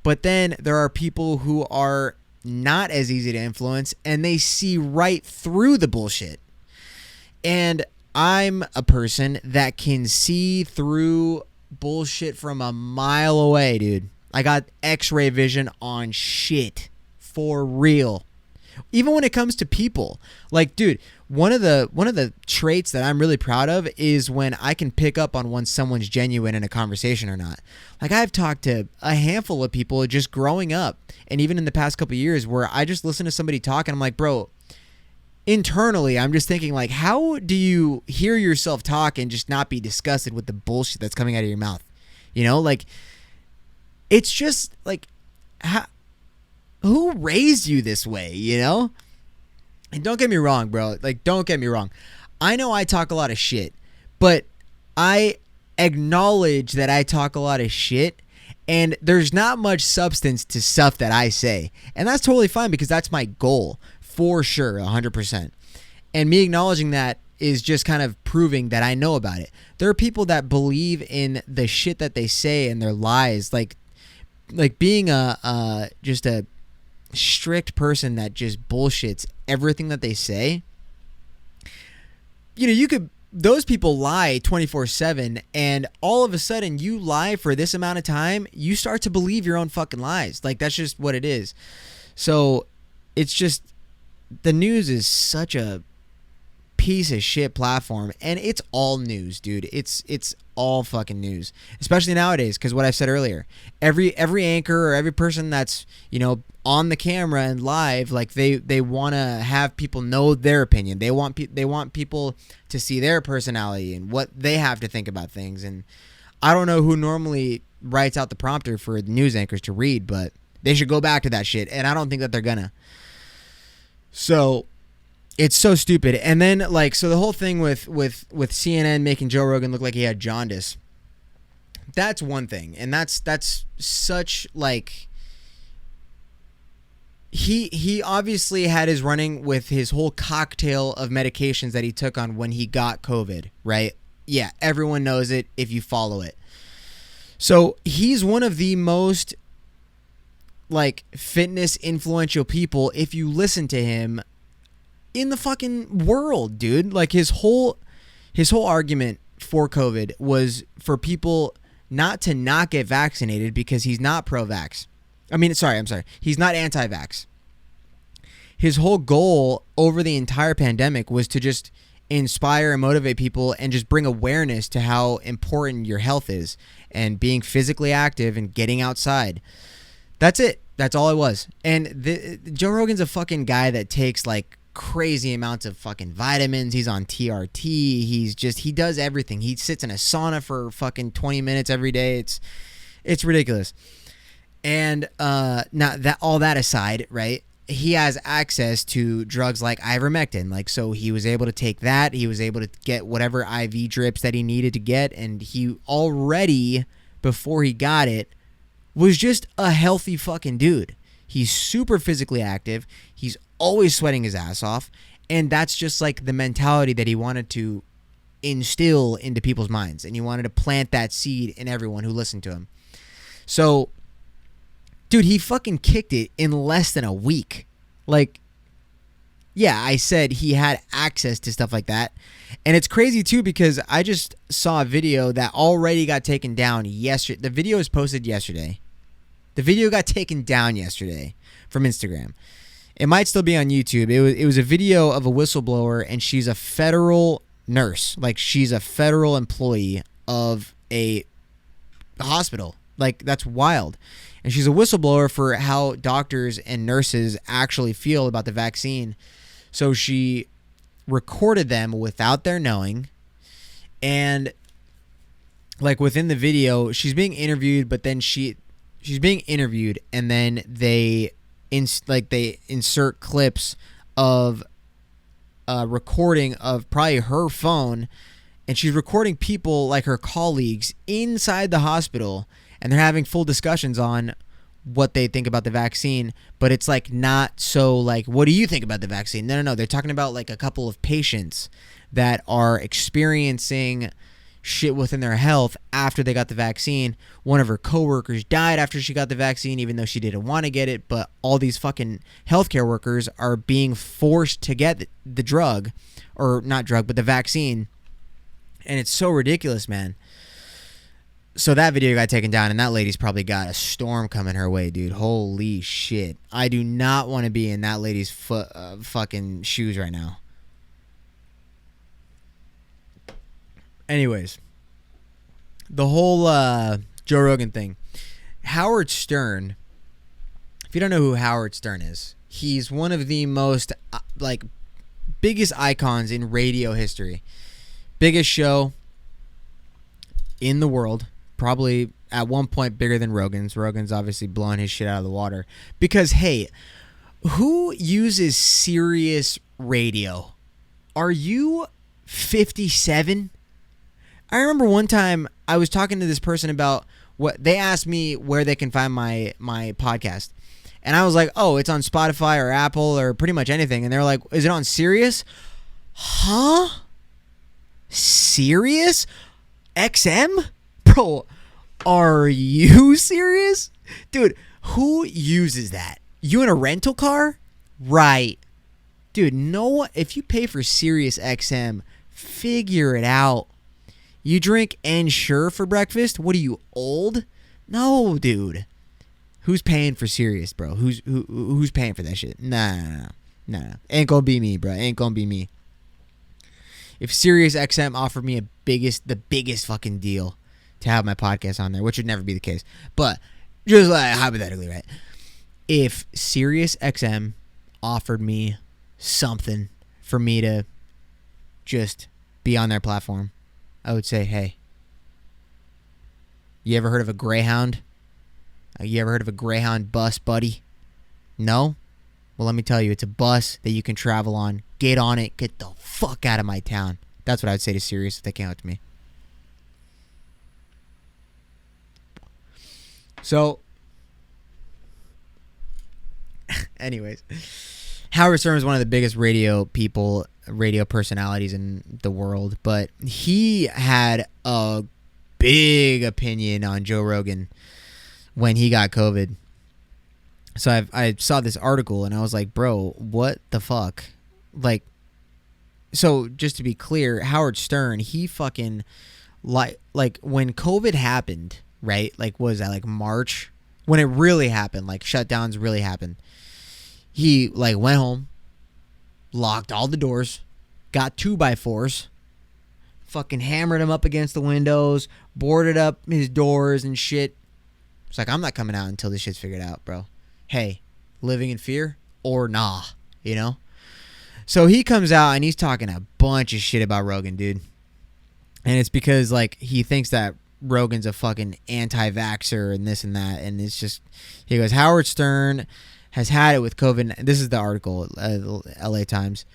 Speaker 1: but then there are people who are not as easy to influence and they see right through the bullshit. And I'm a person that can see through bullshit from a mile away, dude. I got X-ray vision on shit for real. Even when it comes to people, like, dude, one of the traits that I'm really proud of is when I can pick up on when someone's genuine in a conversation or not. Like, I've talked to a handful of people just growing up, and even in the past couple of years, where I just listen to somebody talk and I'm like, bro, internally, I'm just thinking, like, how do you hear yourself talk and just not be disgusted with the bullshit that's coming out of your mouth? You know, like, it's just like, who raised you this way, you know? And don't get me wrong, bro. Like, don't get me wrong. I know I talk a lot of shit, but I acknowledge that I talk a lot of shit, and there's not much substance to stuff that I say. And that's totally fine, because that's my goal, for sure, 100%. And me acknowledging that is just kind of proving that I know about it. There are people that believe in the shit that they say and their lies, like being just a strict person that just bullshits everything that they say. You know, those people lie 24/7, and all of a sudden you lie for this amount of time, you start to believe your own fucking lies. Like, that's just what it is. So it's just, the news is such a piece of shit platform, and it's all news, dude. It's all fucking news, especially nowadays, because what I said earlier, every anchor or every person that's, you know, on the camera and live, like, they want to have people know their opinion. They want people to see their personality and what they have to think about things. And I don't know who normally writes out the prompter for the news anchors to read, but they should go back to that shit, and I don't think that they're gonna. So it's so stupid. And then, like, so the whole thing with CNN making Joe Rogan look like he had jaundice, that's one thing. And that's such, like, he obviously had his running with his whole cocktail of medications that he took on when he got COVID, right? Yeah, everyone knows it if you follow it. So he's one of the most, like, fitness influential people, if you listen to him, in the fucking world, dude. Like, his whole argument for COVID was for people not to not get vaccinated because he's not pro-vax. I'm sorry. He's not anti-vax. His whole goal over the entire pandemic was to just inspire and motivate people and just bring awareness to how important your health is and being physically active and getting outside. That's it. That's all it was. And Joe Rogan's a fucking guy that takes, like, crazy amounts of fucking vitamins. He's on TRT. He does everything. He sits in a sauna for fucking 20 minutes every day. It's ridiculous. And now that, all that aside, right, he has access to drugs like ivermectin. Like, so he was able to take that. He was able to get whatever IV drips that he needed to get. And he already, before he got it, was just a healthy fucking dude. He's super physically active. He's always sweating his ass off. And that's just, like, the mentality that he wanted to instill into people's minds. And he wanted to plant that seed in everyone who listened to him. So, dude, he fucking kicked it in less than a week. Like, yeah, I said he had access to stuff like that. And it's crazy, too, because I just saw a video that already got taken down yesterday. The video was posted yesterday. The video got taken down yesterday from Instagram. It might still be on YouTube. It was a video of a whistleblower, and she's a federal nurse. Like, she's a federal employee of a hospital. Like, that's wild. And she's a whistleblower for how doctors and nurses actually feel about the vaccine. So she recorded them without their knowing. And, like, within the video, she's being interviewed, but then she's being interviewed, and then they insert clips of a recording of probably her phone, and she's recording people like her colleagues inside the hospital, and they're having full discussions on what they think about the vaccine. But it's like not so like, what do you think about the vaccine? No. They're talking about like a couple of patients that are experiencing shit within their health after they got the vaccine. One of her coworkers died after she got the vaccine, even though she didn't want to get it. But all these fucking healthcare workers are being forced to get the drug, or not drug, but the vaccine. And it's so ridiculous, man. So that video got taken down, and that lady's probably got a storm coming her way, dude. Holy shit. I do not want to be in that lady's fucking shoes right now. Anyways, the whole Joe Rogan thing. Howard Stern, if you don't know who Howard Stern is, he's one of the most, biggest icons in radio history. Biggest show in the world. Probably at one point bigger than Rogan's. Rogan's obviously blowing his shit out of the water. Because, hey, who uses Sirius radio? Are you 57? I remember one time I was talking to this person about what they asked me where they can find my podcast. And I was like, oh, it's on Spotify or Apple or pretty much anything. And they were like, is it on Sirius? Huh? Sirius XM? Bro, are you serious? Dude, who uses that? You in a rental car? Right. Dude, no, if you pay for Sirius XM, figure it out. You drink Ensure for breakfast? What are you, old? No, dude. Who's paying for Sirius, bro? Who's paying for that shit? Nah. Ain't gonna be me, bro. Ain't gonna be me. If Sirius XM offered me the biggest fucking deal to have my podcast on there, which would never be the case, but just like hypothetically, right? If Sirius XM offered me something for me to just be on their platform, I would say, hey, you ever heard of a Greyhound? You ever heard of a Greyhound bus, buddy? No? Well, let me tell you, it's a bus that you can travel on. Get on it. Get the fuck out of my town. That's what I would say to Sirius if they came out to me. So, anyways, Howard Stern is one of the biggest radio personalities in the world, but he had a big opinion on Joe Rogan when he got COVID. So I saw this article and I was like, bro, what the fuck? Like, so just to be clear, Howard Stern, he fucking like when COVID happened, right? Like, what was that, like March? When it really happened, like shutdowns really happened. He like went home, locked all the doors, got 2x4s, fucking hammered them up against the windows, boarded up his doors and shit. It's like, I'm not coming out until this shit's figured out, bro. Hey, living in fear or nah, you know? So he comes out and he's talking a bunch of shit about Rogan, dude. And it's because, like, he thinks that Rogan's a fucking anti-vaxxer and this and that. And it's just, he goes, Howard Stern has had it with COVID. This is the article, LA Times.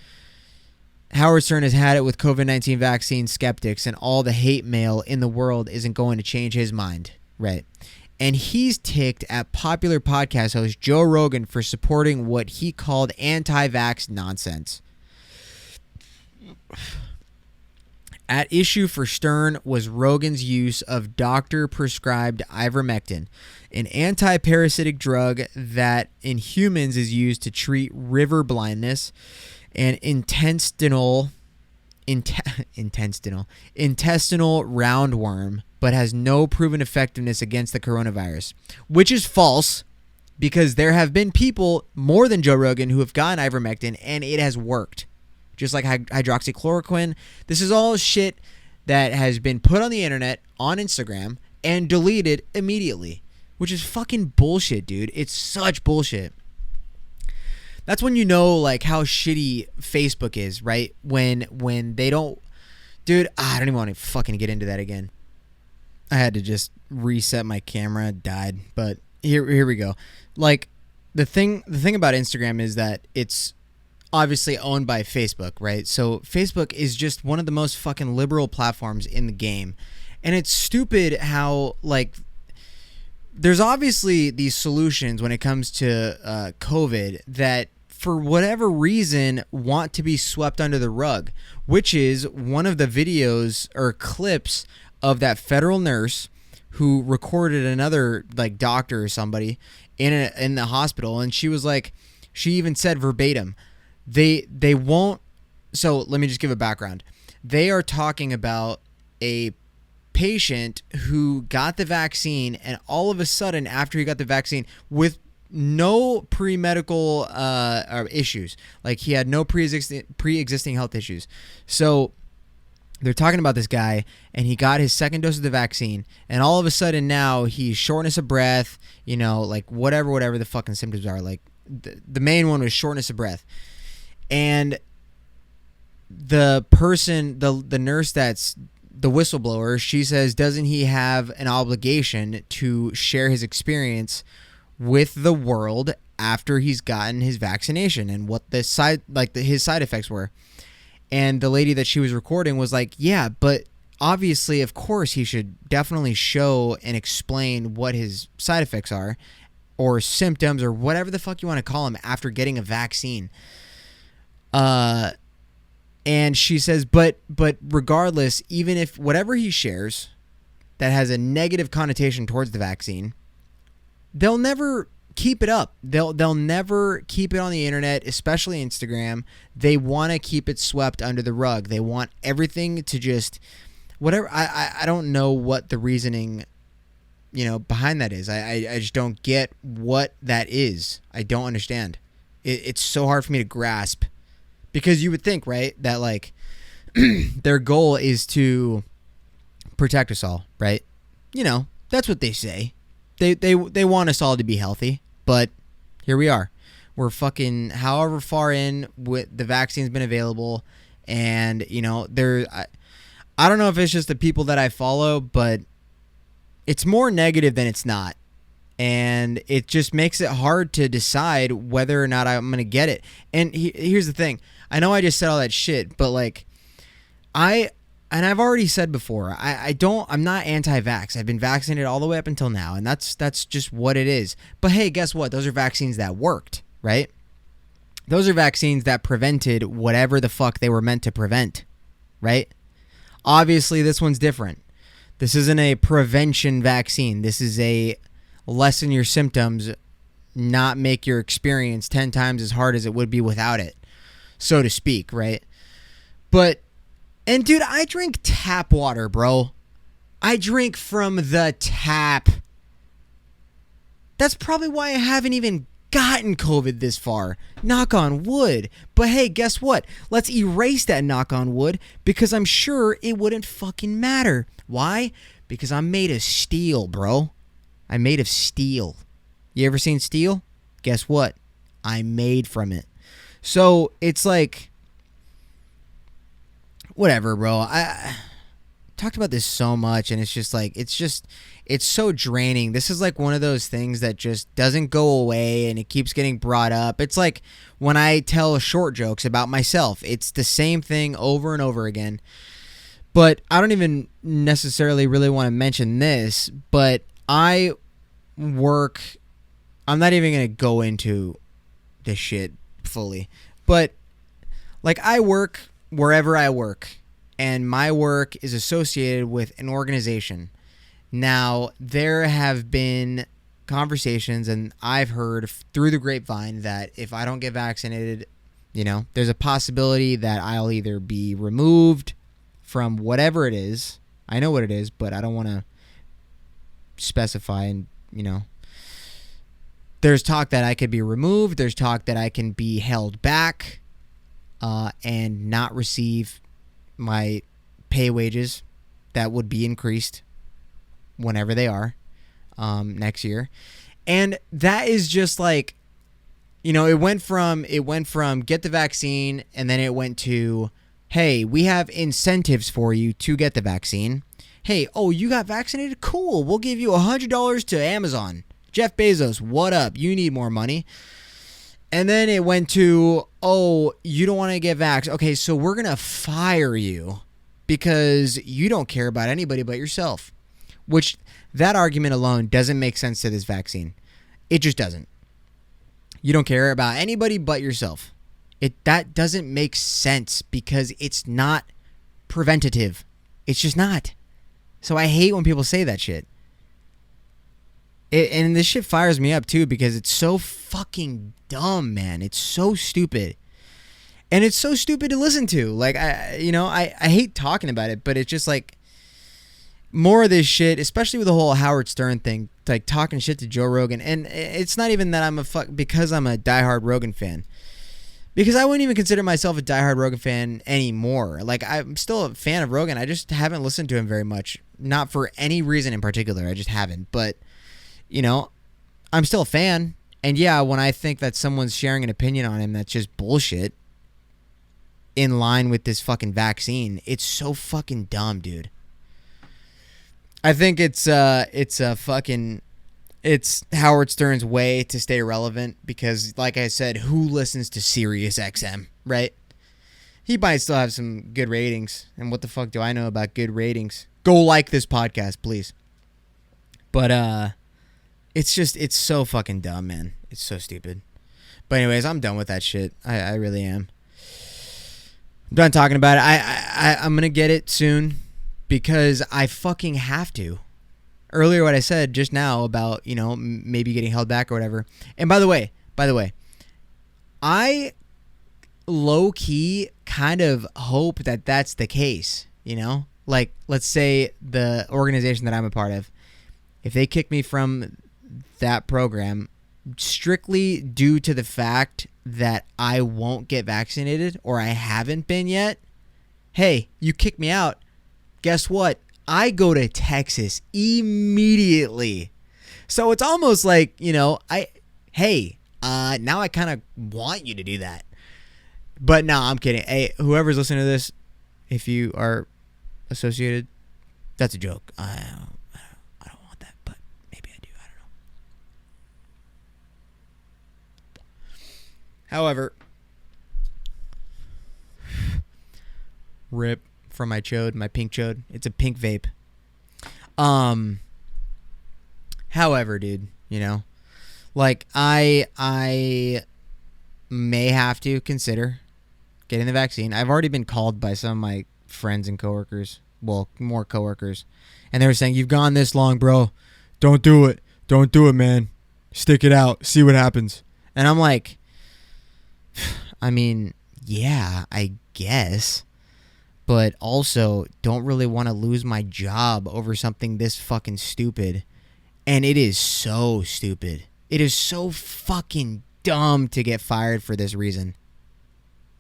Speaker 1: Howard Stern has had it with COVID-19 vaccine skeptics, and all the hate mail in the world isn't going to change his mind. Right. And he's ticked at popular podcast host Joe Rogan for supporting what he called anti-vax nonsense. At issue for Stern was Rogan's use of doctor-prescribed ivermectin, an anti-parasitic drug that in humans is used to treat river blindness and intestinal roundworm but has no proven effectiveness against the coronavirus, which is false because there have been people more than Joe Rogan who have gotten ivermectin and it has worked. Just like hydroxychloroquine. This is all shit that has been put on the internet, on Instagram, and deleted immediately, which is fucking bullshit, dude. It's such bullshit. That's when you know like how shitty Facebook is, right? When they don't, dude. I don't even want to fucking get into that again. I had to just reset my camera. It died, but here we go. Like the thing about Instagram is that it's obviously owned by Facebook, right? So Facebook is just one of the most fucking liberal platforms in the game, and it's stupid how like. There's obviously these solutions when it comes to COVID that for whatever reason want to be swept under the rug, which is one of the videos or clips of that federal nurse who recorded another like doctor or somebody in the hospital, and she was like, she even said verbatim, they won't. So let me just give a background. They are talking about a patient who got the vaccine, and all of a sudden after he got the vaccine with no pre-medical issues, like he had no pre-existing health issues. So they're talking about this guy, and he got his second dose of the vaccine, and all of a sudden now he's shortness of breath, you know, like whatever the fucking symptoms are. Like the main one was shortness of breath, and the person, the nurse that's the whistleblower, she says, doesn't he have an obligation to share his experience with the world after he's gotten his vaccination and what the his side effects were? And the lady that she was recording was like, yeah, but obviously, of course, he should definitely show and explain what his side effects are or symptoms or whatever the fuck you want to call them after getting a vaccine. And she says, but regardless, even if whatever he shares that has a negative connotation towards the vaccine, they'll never keep it up. They'll never keep it on the internet, especially Instagram. They want to keep it swept under the rug. They want everything to just whatever. I don't know what the reasoning, you know, behind that is. I just don't get what that is. I don't understand. It's so hard for me to grasp. Because you would think, right, that like their goal is to protect us all, right? You know, that's what they say. They want us all to be healthy, but here we are. We're fucking however far in with the vaccine's been available, and you know, I don't know if it's just the people that I follow, but it's more negative than it's not. And it just makes it hard to decide whether or not I'm going to get it. And here's the thing. I know I just said all that shit, but like I've already said before, I'm not anti-vax. I've been vaccinated all the way up until now, and that's just what it is. But hey, guess what? Those are vaccines that worked, right? Those are vaccines that prevented whatever the fuck they were meant to prevent, right? Obviously, this one's different. This isn't a prevention vaccine. This is a lessen your symptoms, not make your experience 10 times as hard as it would be without it, so to speak, right? But, and dude, I drink tap water, bro. I drink from the tap. That's probably why I haven't even gotten COVID this far. Knock on wood. But hey, guess what? Let's erase that knock on wood, because I'm sure it wouldn't fucking matter. Why? Because I'm made of steel, bro. I'm made of steel. You ever seen steel? Guess what? I'm made from it. So it's like, whatever, bro. I talked about this so much, and it's just like, it's so draining. This is like one of those things that just doesn't go away, and it keeps getting brought up. It's like when I tell short jokes about myself. It's the same thing over and over again. But I don't even necessarily really want to mention this, but I'm not even going to go into this shit fully, but like I work wherever I work, and my work is associated with an organization. Now, there have been conversations, and I've heard through the grapevine that if I don't get vaccinated, you know, there's a possibility that I'll either be removed from whatever it is. I know what it is, but I don't want to specify. And, there's talk that I could be removed. There's talk that I can be held back and not receive my pay wages that would be increased whenever they are next year. And that is just like, it went from get the vaccine, and then it went to, hey, we have incentives for you to get the vaccine. Hey, you got vaccinated? Cool. We'll give you $100 to Amazon. Jeff Bezos, what up? You need more money. And then it went to, you don't want to get vaxxed. Okay, so we're going to fire you because you don't care about anybody but yourself. Which, that argument alone doesn't make sense to this vaccine. It just doesn't. You don't care about anybody but yourself. That doesn't make sense because it's not preventative. It's just not. So I hate when people say that shit. And this shit fires me up too because it's so fucking dumb, man. It's so stupid. And it's so stupid to listen to. Like, I hate talking about it, but it's just like more of this shit, especially with the whole Howard Stern thing, like talking shit to Joe Rogan. And it's not even that because I'm a diehard Rogan fan. Because I wouldn't even consider myself a diehard Rogan fan anymore. Like, I'm still a fan of Rogan. I just haven't listened to him very much. Not for any reason in particular. I just haven't. But, I'm still a fan. And yeah, when I think that someone's sharing an opinion on him that's just bullshit in line with this fucking vaccine, it's so fucking dumb, dude. I think it's Howard Stern's way to stay relevant because, like I said, who listens to Sirius XM, right? He might still have some good ratings, and what the fuck do I know about good ratings? Go like this podcast, please. But it's so fucking dumb, man. It's so stupid. But anyways, I'm done with that shit. I really am. I'm done talking about it. I'm gonna get it soon because I fucking have to. Earlier, what I said just now about, maybe getting held back or whatever. And by the way, I low-key kind of hope that that's the case, Like, let's say the organization that I'm a part of, if they kick me from that program strictly due to the fact that I won't get vaccinated or I haven't been yet, hey, you kick me out. Guess what? I go to Texas immediately. So it's almost like, now I kind of want you to do that. But no, I'm kidding. Hey, whoever's listening to this, if you are associated, that's a joke. I don't want that, but maybe I do. I don't know. However, rip from my chode, my pink chode. It's a pink vape. However, dude, like I may have to consider getting the vaccine. I've already been called by some of my friends and coworkers. Well, more coworkers. And they were saying, "You've gone this long, bro. Don't do it. Don't do it, man. Stick it out. See what happens." And I'm like, I mean, yeah, I guess. But also don't really want to lose my job over something this fucking stupid. And it is so stupid. It is so fucking dumb to get fired for this reason.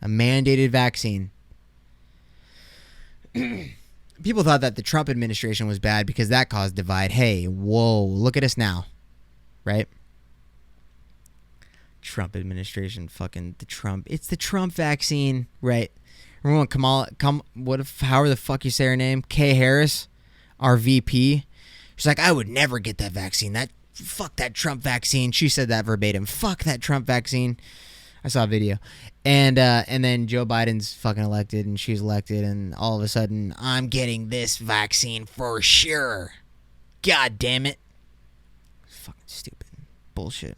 Speaker 1: A mandated vaccine. People thought that the Trump administration was bad because that caused divide. Hey, whoa, look at us now. Right? Trump administration, fucking the Trump. It's the Trump vaccine, right? Remember when however the fuck you say her name? Kay Harris, our VP. She's like, I would never get that vaccine. Fuck that Trump vaccine. She said that verbatim. Fuck that Trump vaccine. I saw a video. And then Joe Biden's fucking elected and she's elected and all of a sudden, I'm getting this vaccine for sure. God damn it. Fucking stupid. Bullshit.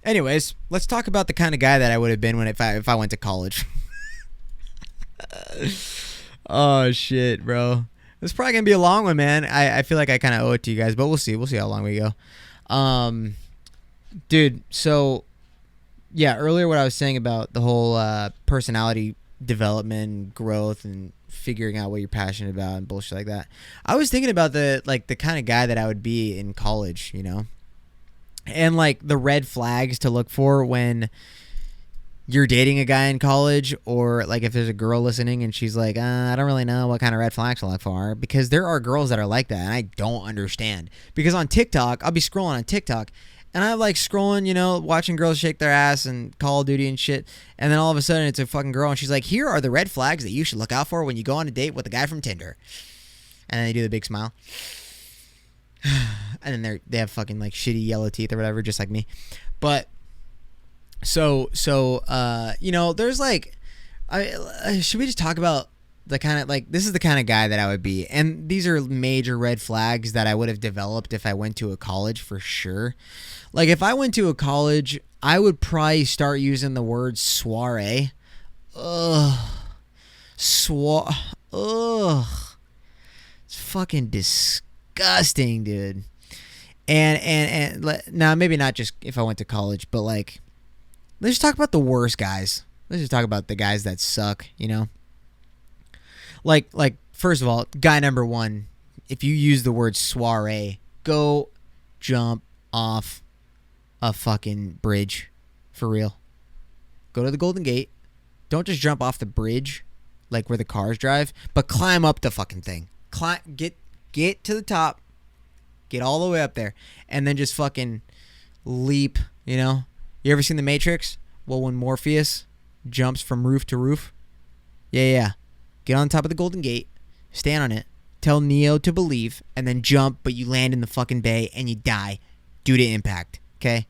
Speaker 1: Anyways, let's talk about the kind of guy that I would have been if I went to college. Oh shit, bro. This is probably gonna be a long one, man. I feel like I kind of owe it to you guys, but we'll see how long we go. Dude, so yeah, earlier what I was saying about the whole personality development, growth, and figuring out what you're passionate about and bullshit like that. I was thinking about the kind of guy that I would be in college, you know, and like the red flags to look for when you're dating a guy in college, or like if there's a girl listening and she's like, I don't really know what kind of red flags to look for, because there are girls that are like that, and I don't understand. Because on TikTok, I'll be scrolling on TikTok, and I'm like scrolling, you know, watching girls shake their ass and Call of Duty and shit, and then all of a sudden it's a fucking girl, and she's like, here are the red flags that you should look out for when you go on a date with a guy from Tinder. And then they do the big smile. And then they have fucking like shitty yellow teeth or whatever, just like me. But so you know, there's like, should we just talk about the kind of like, this is the kind of guy that I would be, and these are major red flags that I would have developed if I went to a college for sure. Like if I went to a college, I would probably start using the word soiree. Ugh. Ugh. It's fucking disgusting, dude. And now maybe not just if I went to college, but like, let's just talk about the worst guys. Let's just talk about the guys that suck, you know? Like first of all, guy number one, if you use the word soiree, go jump off a fucking bridge. For real. Go to the Golden Gate. Don't just jump off the bridge like where the cars drive, but climb up the fucking thing. Get to the top. Get all the way up there. And then just fucking leap, you know? You ever seen The Matrix? Well, when Morpheus jumps from roof to roof? Yeah. Get on top of the Golden Gate. Stand on it. Tell Neo to believe. And then jump, but you land in the fucking bay and you die due to impact. Okay?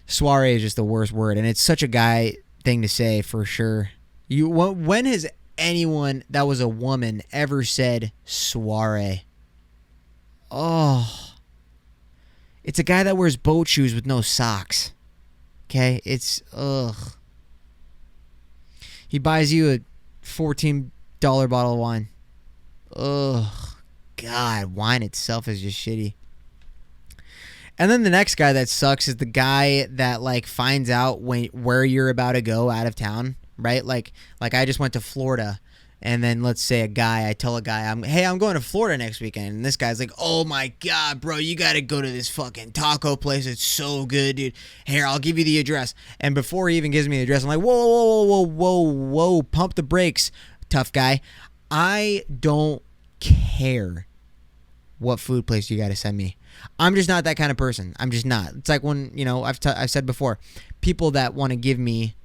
Speaker 1: Soiree is just the worst word. And it's such a guy thing to say for sure. When has anyone that was a woman ever said soiree? Oh. It's a guy that wears boat shoes with no socks. Okay? It's, ugh. He buys you a $14 bottle of wine. Ugh. God, wine itself is just shitty. And then the next guy that sucks is the guy that like finds out where you're about to go out of town, right? Like I just went to Florida, and then let's say I tell a guy, I'm going to Florida next weekend, and this guy's like, oh my God, bro, you got to go to this fucking taco place. It's so good, dude. Here, I'll give you the address. And before he even gives me the address, I'm like, whoa, pump the brakes, tough guy. I don't care what food place you got to send me. I'm just not that kind of person. I'm just not. It's like when, you know, I've said before, people that want to give me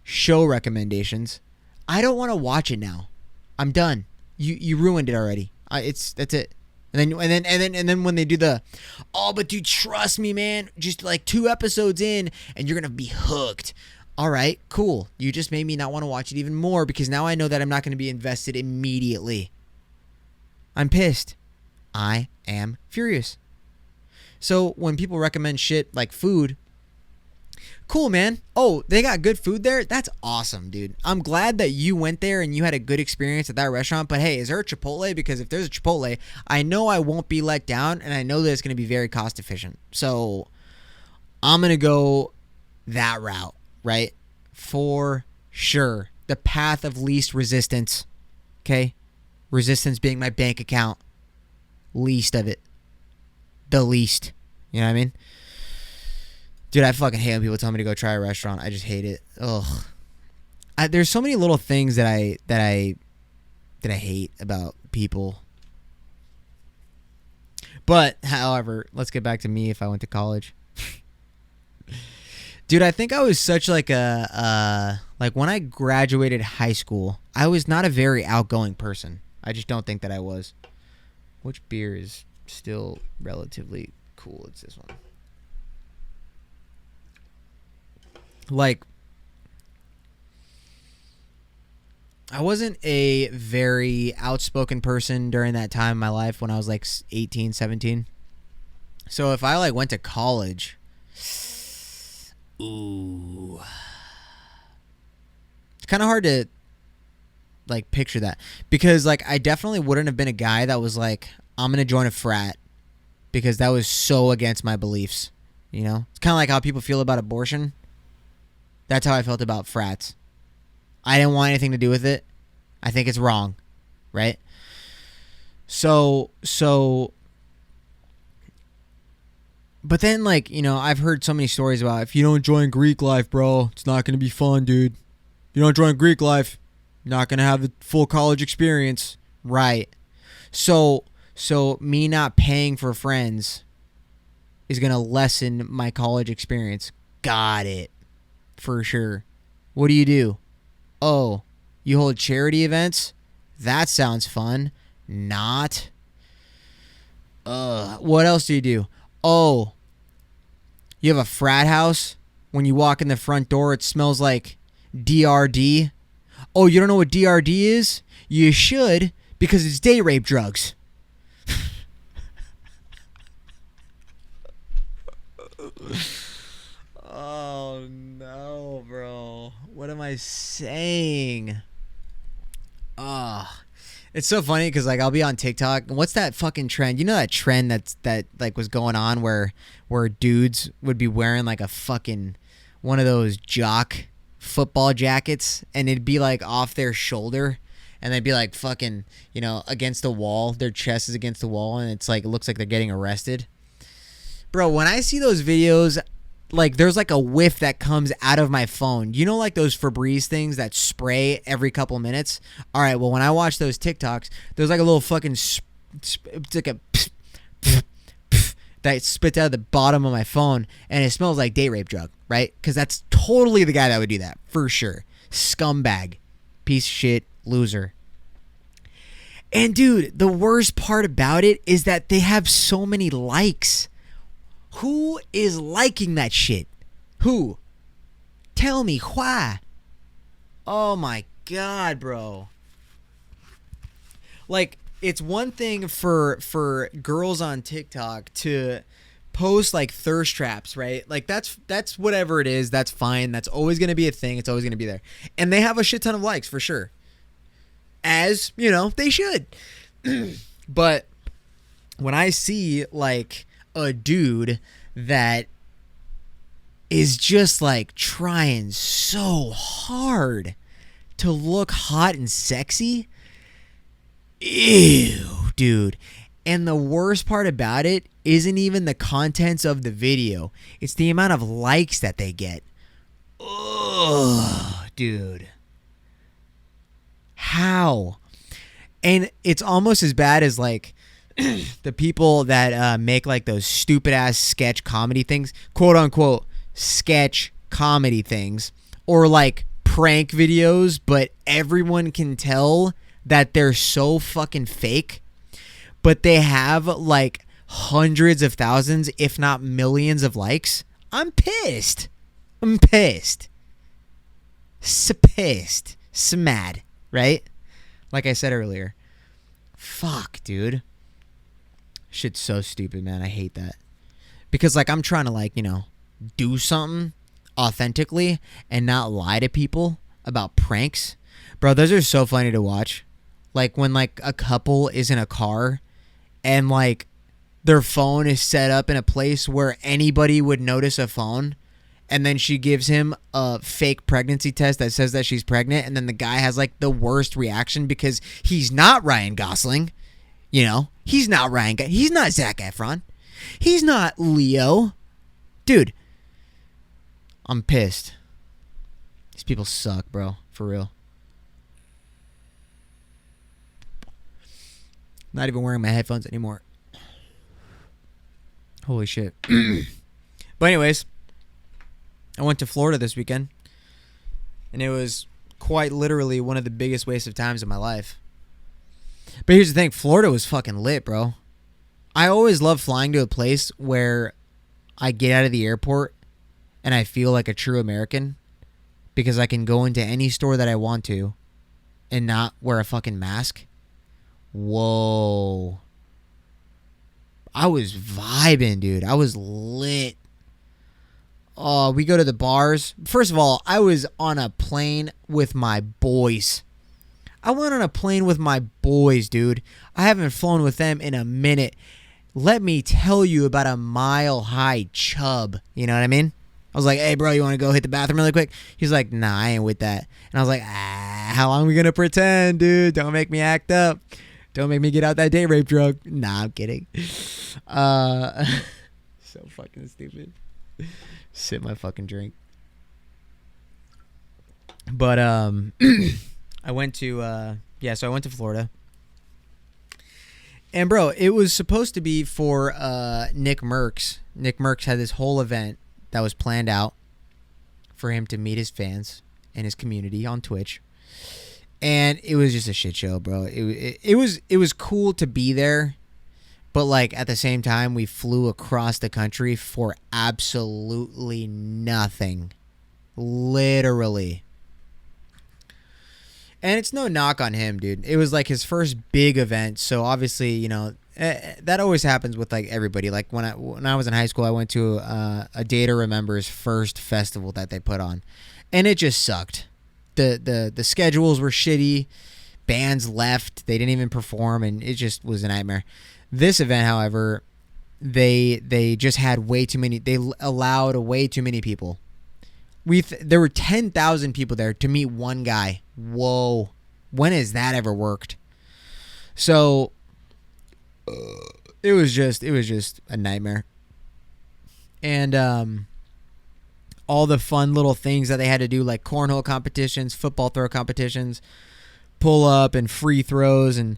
Speaker 1: show recommendations, I don't want to watch it now. I'm done. You ruined it already. That's it. And then when they do but dude, trust me, man, just like 2 episodes in and you're gonna be hooked. All right, cool. You just made me not want to watch it even more, because now I know that I'm not going to be invested immediately. I'm pissed. I am furious. So when people recommend shit like food, cool, man. Oh, they got good food there? That's awesome, dude. I'm glad that you went there and you had a good experience at that restaurant. But hey, is there a Chipotle? Because if there's a Chipotle, I know I won't be let down, and I know that it's going to be very cost efficient. So I'm going to go that route, right? For sure. The path of least resistance. Okay? Resistance being my bank account. Least of it. The least. You know what I mean? Dude, I fucking hate when people tell me to go try a restaurant. I just hate it. Ugh. There's so many little things that I hate about people. But, however, let's get back to me if I went to college. Dude, I think I was such like like when I graduated high school, I was not a very outgoing person. I just don't think that I was. Which beer is still relatively cool? It's this one. Like, I wasn't a very outspoken person during that time in my life when I was like 18, 17. So if I like went to college, ooh, it's kind of hard to like picture that, because like I definitely wouldn't have been a guy that was like, I'm gonna join a frat, because that was so against my beliefs. You know, it's kind of like how people feel about abortion. That's how I felt about frats. I didn't want anything to do with it. I think it's wrong, right? So, but then, like, you know, I've heard so many stories about if you don't join Greek life, bro, it's not going to be fun, dude. If you don't join Greek life, you're not going to have the full college experience. Right. So me not paying for friends is going to lessen my college experience. Got it. For sure. What do? Oh, you hold charity events? That sounds fun. Not. What else do you do? Oh, you have a frat house? When you walk in the front door, it smells like DRD? Oh, you don't know what DRD is? You should, because it's day rape drugs. Oh, no, bro. What am I saying? It's so funny because, like, I'll be on TikTok. What's that fucking trend? You know that trend that like was going on where dudes would be wearing like a fucking one of those jock football jackets, and it'd be like off their shoulder, and they'd be like fucking, you know, against the wall. Their chest is against the wall, and it's like it looks like they're getting arrested. Bro, when I see those videos, like, there's like a whiff that comes out of my phone. You know, like those Febreze things that spray every couple minutes? All right, well, when I watch those TikToks, there's like a little fucking, it's like a that spits out of the bottom of my phone, and it smells like date rape drug, right? Because that's totally the guy that would do that, for sure. Scumbag. Piece of shit. Loser. And, dude, the worst part about it is that they have so many likes. Who is liking that shit? Who? Tell me why. Oh my god, bro. Like, it's one thing for girls on TikTok to post like thirst traps, right? Like that's whatever it is, that's fine. That's always going to be a thing. It's always going to be there. And they have a shit ton of likes for sure. As, you know, they should. But when I see like a dude that is just like trying so hard to look hot and sexy, ew, dude. And the worst part about it isn't even the contents of the video, it's the amount of likes that they get. Ugh, dude. How? And it's almost as bad as like the people that make like those stupid ass sketch comedy things, quote unquote sketch comedy things, or like prank videos, but everyone can tell that they're so fucking fake, but they have like hundreds of thousands, if not millions of likes. I'm pissed. Pissed. Mad, right? Like I said earlier. Fuck, dude. Shit's so stupid, man. I hate that. Because, like, I'm trying to, like, you know, do something authentically and not lie to people about pranks. Bro, those are so funny to watch. Like, when, like, a couple is in a car and, like, their phone is set up in a place where anybody would notice a phone, and then she gives him a fake pregnancy test that says that she's pregnant, and then the guy has, like, the worst reaction because he's not Ryan Gosling. You know, he's not he's not Zac Efron. He's not Leo. Dude, I'm pissed. These people suck, bro. For real. Not even wearing my headphones anymore. Holy shit. But anyways, I went to Florida this weekend, and it was quite literally one of the biggest waste of times of my life. But here's the thing, Florida was fucking lit, bro. I always love flying to a place where I get out of the airport and I feel like a true American, because I can go into any store that I want to and not wear a fucking mask. Whoa. I was vibing, dude. I was lit. Oh, we go to the bars. First of all, I was on a plane with my boys. I went on a plane with my boys, dude. I haven't flown with them in a minute. Let me tell you about a mile-high chub. You know what I mean? I was like, hey, bro, you want to go hit the bathroom really quick? He's like, nah, I ain't with that. And I was like, how long are we going to pretend, dude? Don't make me act up. Don't make me get out that date rape drug. Nah, I'm kidding. So fucking stupid. Sip my fucking drink. But I went to so I went to Florida. And bro, it was supposed to be for Nickmercs. Nickmercs had this whole event that was planned out for him to meet his fans and his community on Twitch. And it was just a shit show, bro. It was cool to be there, but like at the same time we flew across the country for absolutely nothing. Literally. And it's no knock on him, dude. It was like his first big event, so obviously, you know, that always happens with like everybody. Like when I was in high school, I went to a Day to Remember's first festival that they put on, and it just sucked. The schedules were shitty. Bands left. They didn't even perform, and it just was a nightmare. This event, however, they just had way too many. They allowed way too many people. There were 10,000 people there to meet one guy. Whoa. When has that ever worked? So it was just a nightmare. And all the fun little things that they had to do, like cornhole competitions, football throw competitions, pull up and free throws, and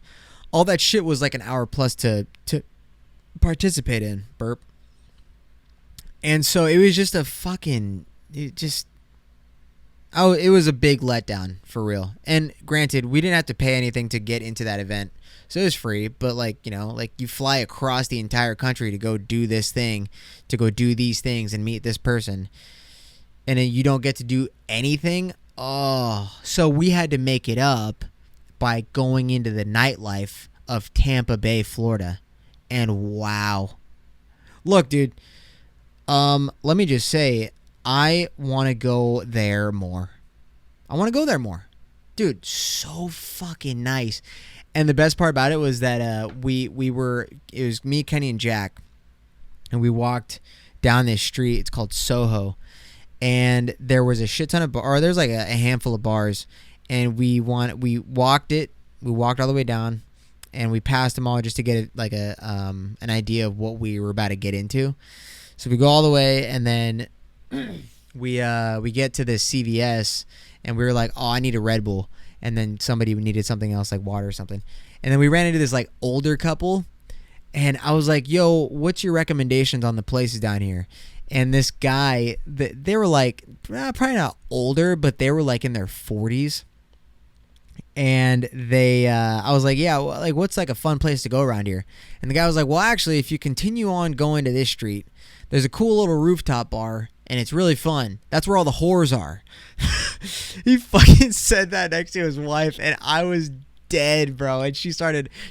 Speaker 1: all that shit was like an hour plus to participate in. Burp. And so it was just it was a big letdown, for real. And granted, we didn't have to pay anything to get into that event, so it was free. But like, you know, like you fly across the entire country to go do this thing, to go do these things and meet this person, and then you don't get to do anything. Oh, so we had to make it up by going into the nightlife of Tampa Bay, Florida. And wow. Look, dude, let me just say, I want to go there more. Dude, so fucking nice. And the best part about it was that it was me, Kenny, and Jack, and we walked down this street. It's called Soho. And there was a shit ton of there's like a handful of bars, and we walked all the way down, and we passed them all just to get an idea of what we were about to get into. So we go all the way, and then we get to this CVS, and we were like, oh, I need a Red Bull. And then somebody needed something else, like water or something. And then we ran into this like older couple, and I was like, yo, what's your recommendations on the places down here? And this guy, they were like, probably not older, but they were like in their 40s. And I was like, yeah, well, like what's like a fun place to go around here? And the guy was like, well, actually, if you continue on going to this street, there's a cool little rooftop bar, and it's really fun. That's where all the whores are. He fucking said that next to his wife, and I was dead, bro. And she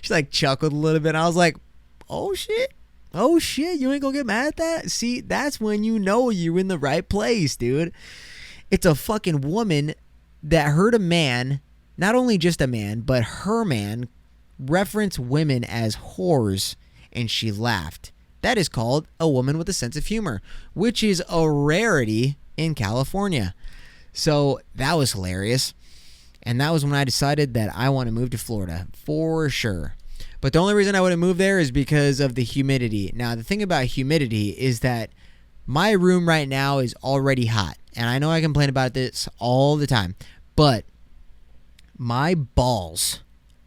Speaker 1: like chuckled a little bit, and I was like, oh shit, you ain't gonna get mad at that? See, that's when you know you're in the right place, dude. It's a fucking woman that heard a man, not only just a man, but her man, reference women as whores, and she laughed. That is called a woman with a sense of humor, which is a rarity in California. So that was hilarious. And that was when I decided that I want to move to Florida for sure. But the only reason I would have moved there is because of the humidity. Now, the thing about humidity is that my room right now is already hot. And I know I complain about this all the time. But my balls,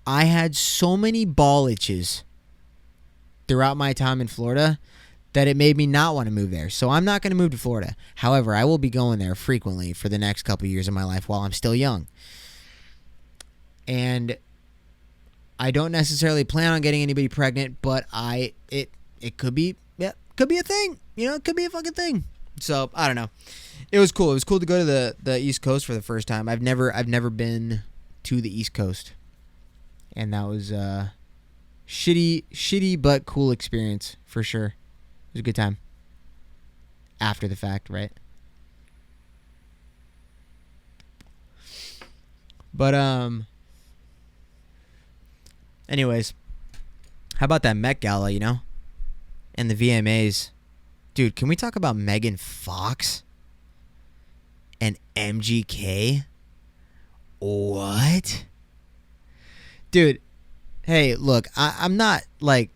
Speaker 1: I had so many ball itches throughout my time in Florida that it made me not want to move there. So I'm not going to move to Florida. However, I will be going there frequently for the next couple years of my life while I'm still young. And I don't necessarily plan on getting anybody pregnant, but it could be a thing. You know, it could be a fucking thing. So I don't know. It was cool. It was cool to go to the East Coast for the first time. I've never been to the East Coast, and that was shitty but cool experience for sure. It was a good time. After the fact, right? But anyways, how about that Met Gala, you know? And the VMAs. Dude, can we talk about Megan Fox? and MGK? What? Dude, hey, look, I'm not like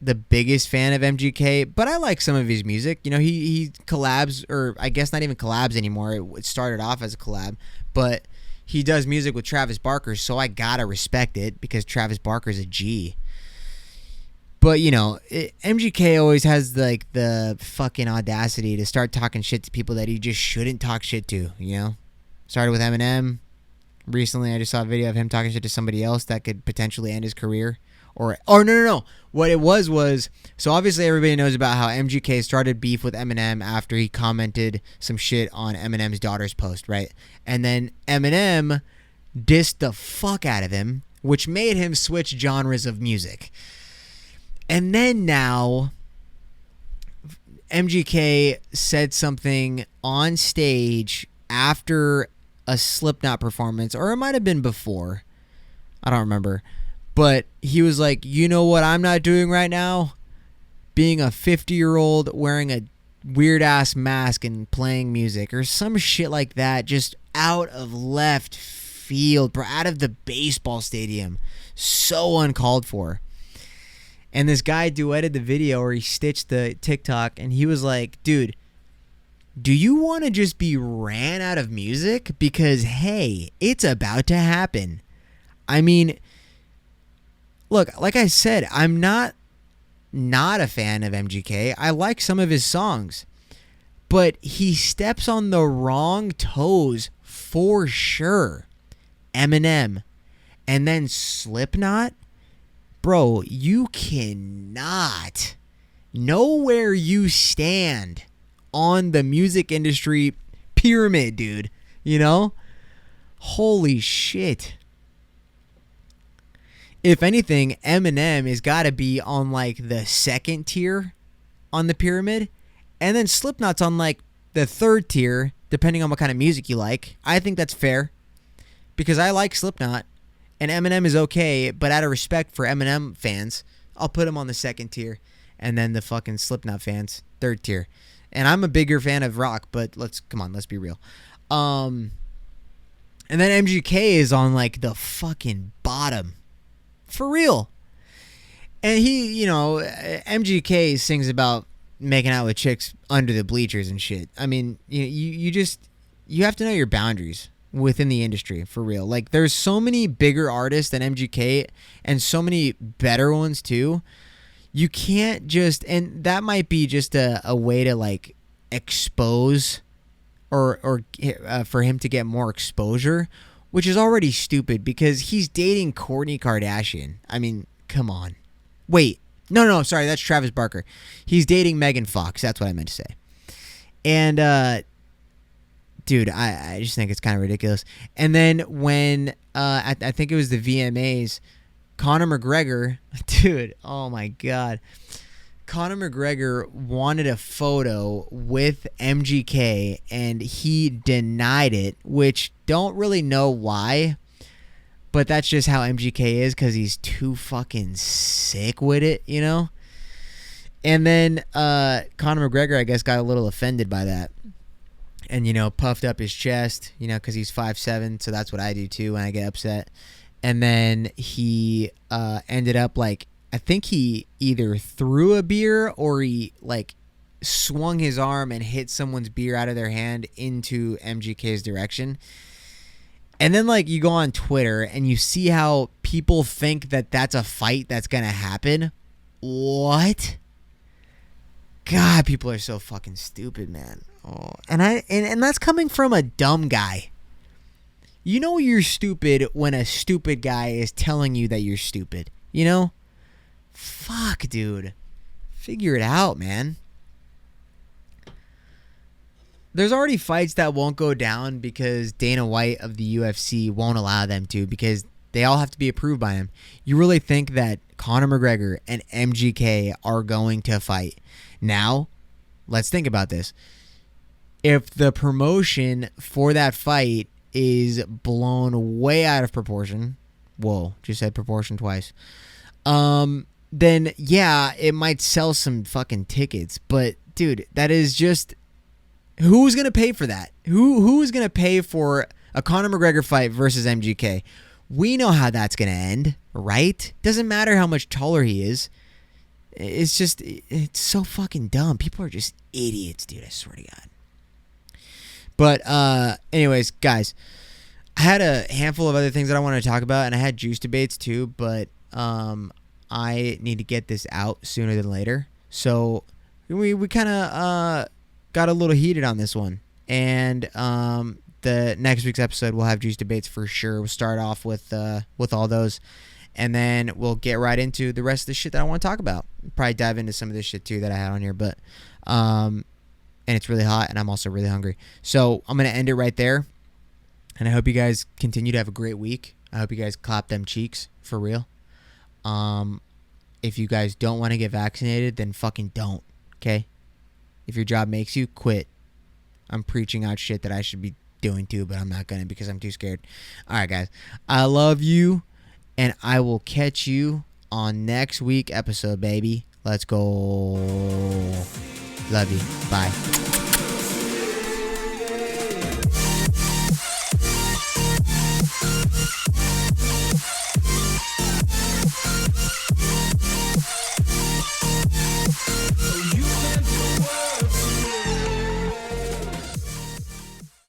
Speaker 1: the biggest fan of MGK, but I like some of his music. You know, he collabs, or I guess not even collabs anymore. It started off as a collab, but he does music with Travis Barker, so I gotta respect it because Travis Barker's a G. But, you know, MGK always has like the fucking audacity to start talking shit to people that he just shouldn't talk shit to, you know? Started with Eminem. Recently, I just saw a video of him talking shit to somebody else that could potentially end his career. Or no. What it was, so obviously everybody knows about how MGK started beef with Eminem after he commented some shit on Eminem's daughter's post, right? And then Eminem dissed the fuck out of him, which made him switch genres of music. And then now, MGK said something on stage after a Slipknot performance, or it might have been before. I don't remember. But he was like, you know what I'm not doing right now? Being a 50-year-old wearing a weird-ass mask and playing music, or some shit like that, just out of left field, bro, out of the baseball stadium. So uncalled for. And this guy duetted the video, or he stitched the TikTok, and he was like, dude, do you want to just be ran out of music? Because, hey, it's about to happen. I mean, look, like I said, I'm not a fan of MGK. I like some of his songs. But he steps on the wrong toes for sure. Eminem. And then Slipknot? Bro, you cannot know where you stand on the music industry pyramid, dude. You know? Holy shit. If anything, Eminem has got to be on like the second tier on the pyramid. And then Slipknot's on like the third tier, depending on what kind of music you like. I think that's fair. Because I like Slipknot. And Eminem is okay, but out of respect for Eminem fans, I'll put him on the second tier. And then the fucking Slipknot fans, third tier. And I'm a bigger fan of rock, but let's be real. And then MGK is on like the fucking bottom. For real. And he, you know, MGK sings about making out with chicks under the bleachers and shit. I mean, you have to know your boundaries within the industry, for real. Like, there's so many bigger artists than MGK and so many better ones too. You can't just, and that might be just a way to like expose or for him to get more exposure, which is already stupid because he's dating Kourtney Kardashian. I mean, come on. Wait, no, sorry, that's Travis Barker. He's dating Megan Fox. That's what I meant to say. And dude, I just think it's kind of ridiculous. And then when I think it was the VMAs, Conor McGregor, dude, oh my God. Conor McGregor wanted a photo with MGK and he denied it, which don't really know why, but that's just how MGK is because he's too fucking sick with it, you know? And then Conor McGregor, I guess, got a little offended by that. And, you know, puffed up his chest, you know, because he's 5'7", so that's what I do too when I get upset. And then he ended up, like, I think he either threw a beer or he, like, swung his arm and hit someone's beer out of their hand into MGK's direction. And then, like, you go on Twitter and you see how people think that that's a fight that's going to happen. What? God, people are so fucking stupid, man. Oh, and that's coming from a dumb guy. You know you're stupid when a stupid guy is telling you that you're stupid. You know? Fuck, dude. Figure it out, man. There's already fights that won't go down because Dana White of the UFC won't allow them to because they all have to be approved by him. You really think that Conor McGregor and MGK are going to fight? Now, let's think about this. If the promotion for that fight is blown way out of proportion, whoa, just said proportion twice, then yeah, it might sell some fucking tickets. But dude, that is just Who's gonna pay for that? Who is gonna pay for a Conor McGregor fight versus MGK? We know how that's gonna end, right? Doesn't matter how much taller he is. It's so fucking dumb. People are just idiots, dude. I swear to God. But anyways, guys, I had a handful of other things that I wanted to talk about, and I had juice debates too. But I need to get this out sooner than later. So we kind of got a little heated on this one, and the next week's episode we'll have juice debates for sure. We'll start off with all those, and then we'll get right into the rest of the shit that I want to talk about. Probably dive into some of this shit too that I had on here, but and it's really hot, and I'm also really hungry. So I'm gonna end it right there, and I hope you guys continue to have a great week. I hope you guys clap them cheeks for real. If you guys don't want to get vaccinated, then fucking don't. Okay. If your job makes you, quit. I'm preaching out shit that I should be doing too, but I'm not gonna because I'm too scared. All right, guys. I love you, and I will catch you on next week episode, baby. Let's go. Love you. Bye.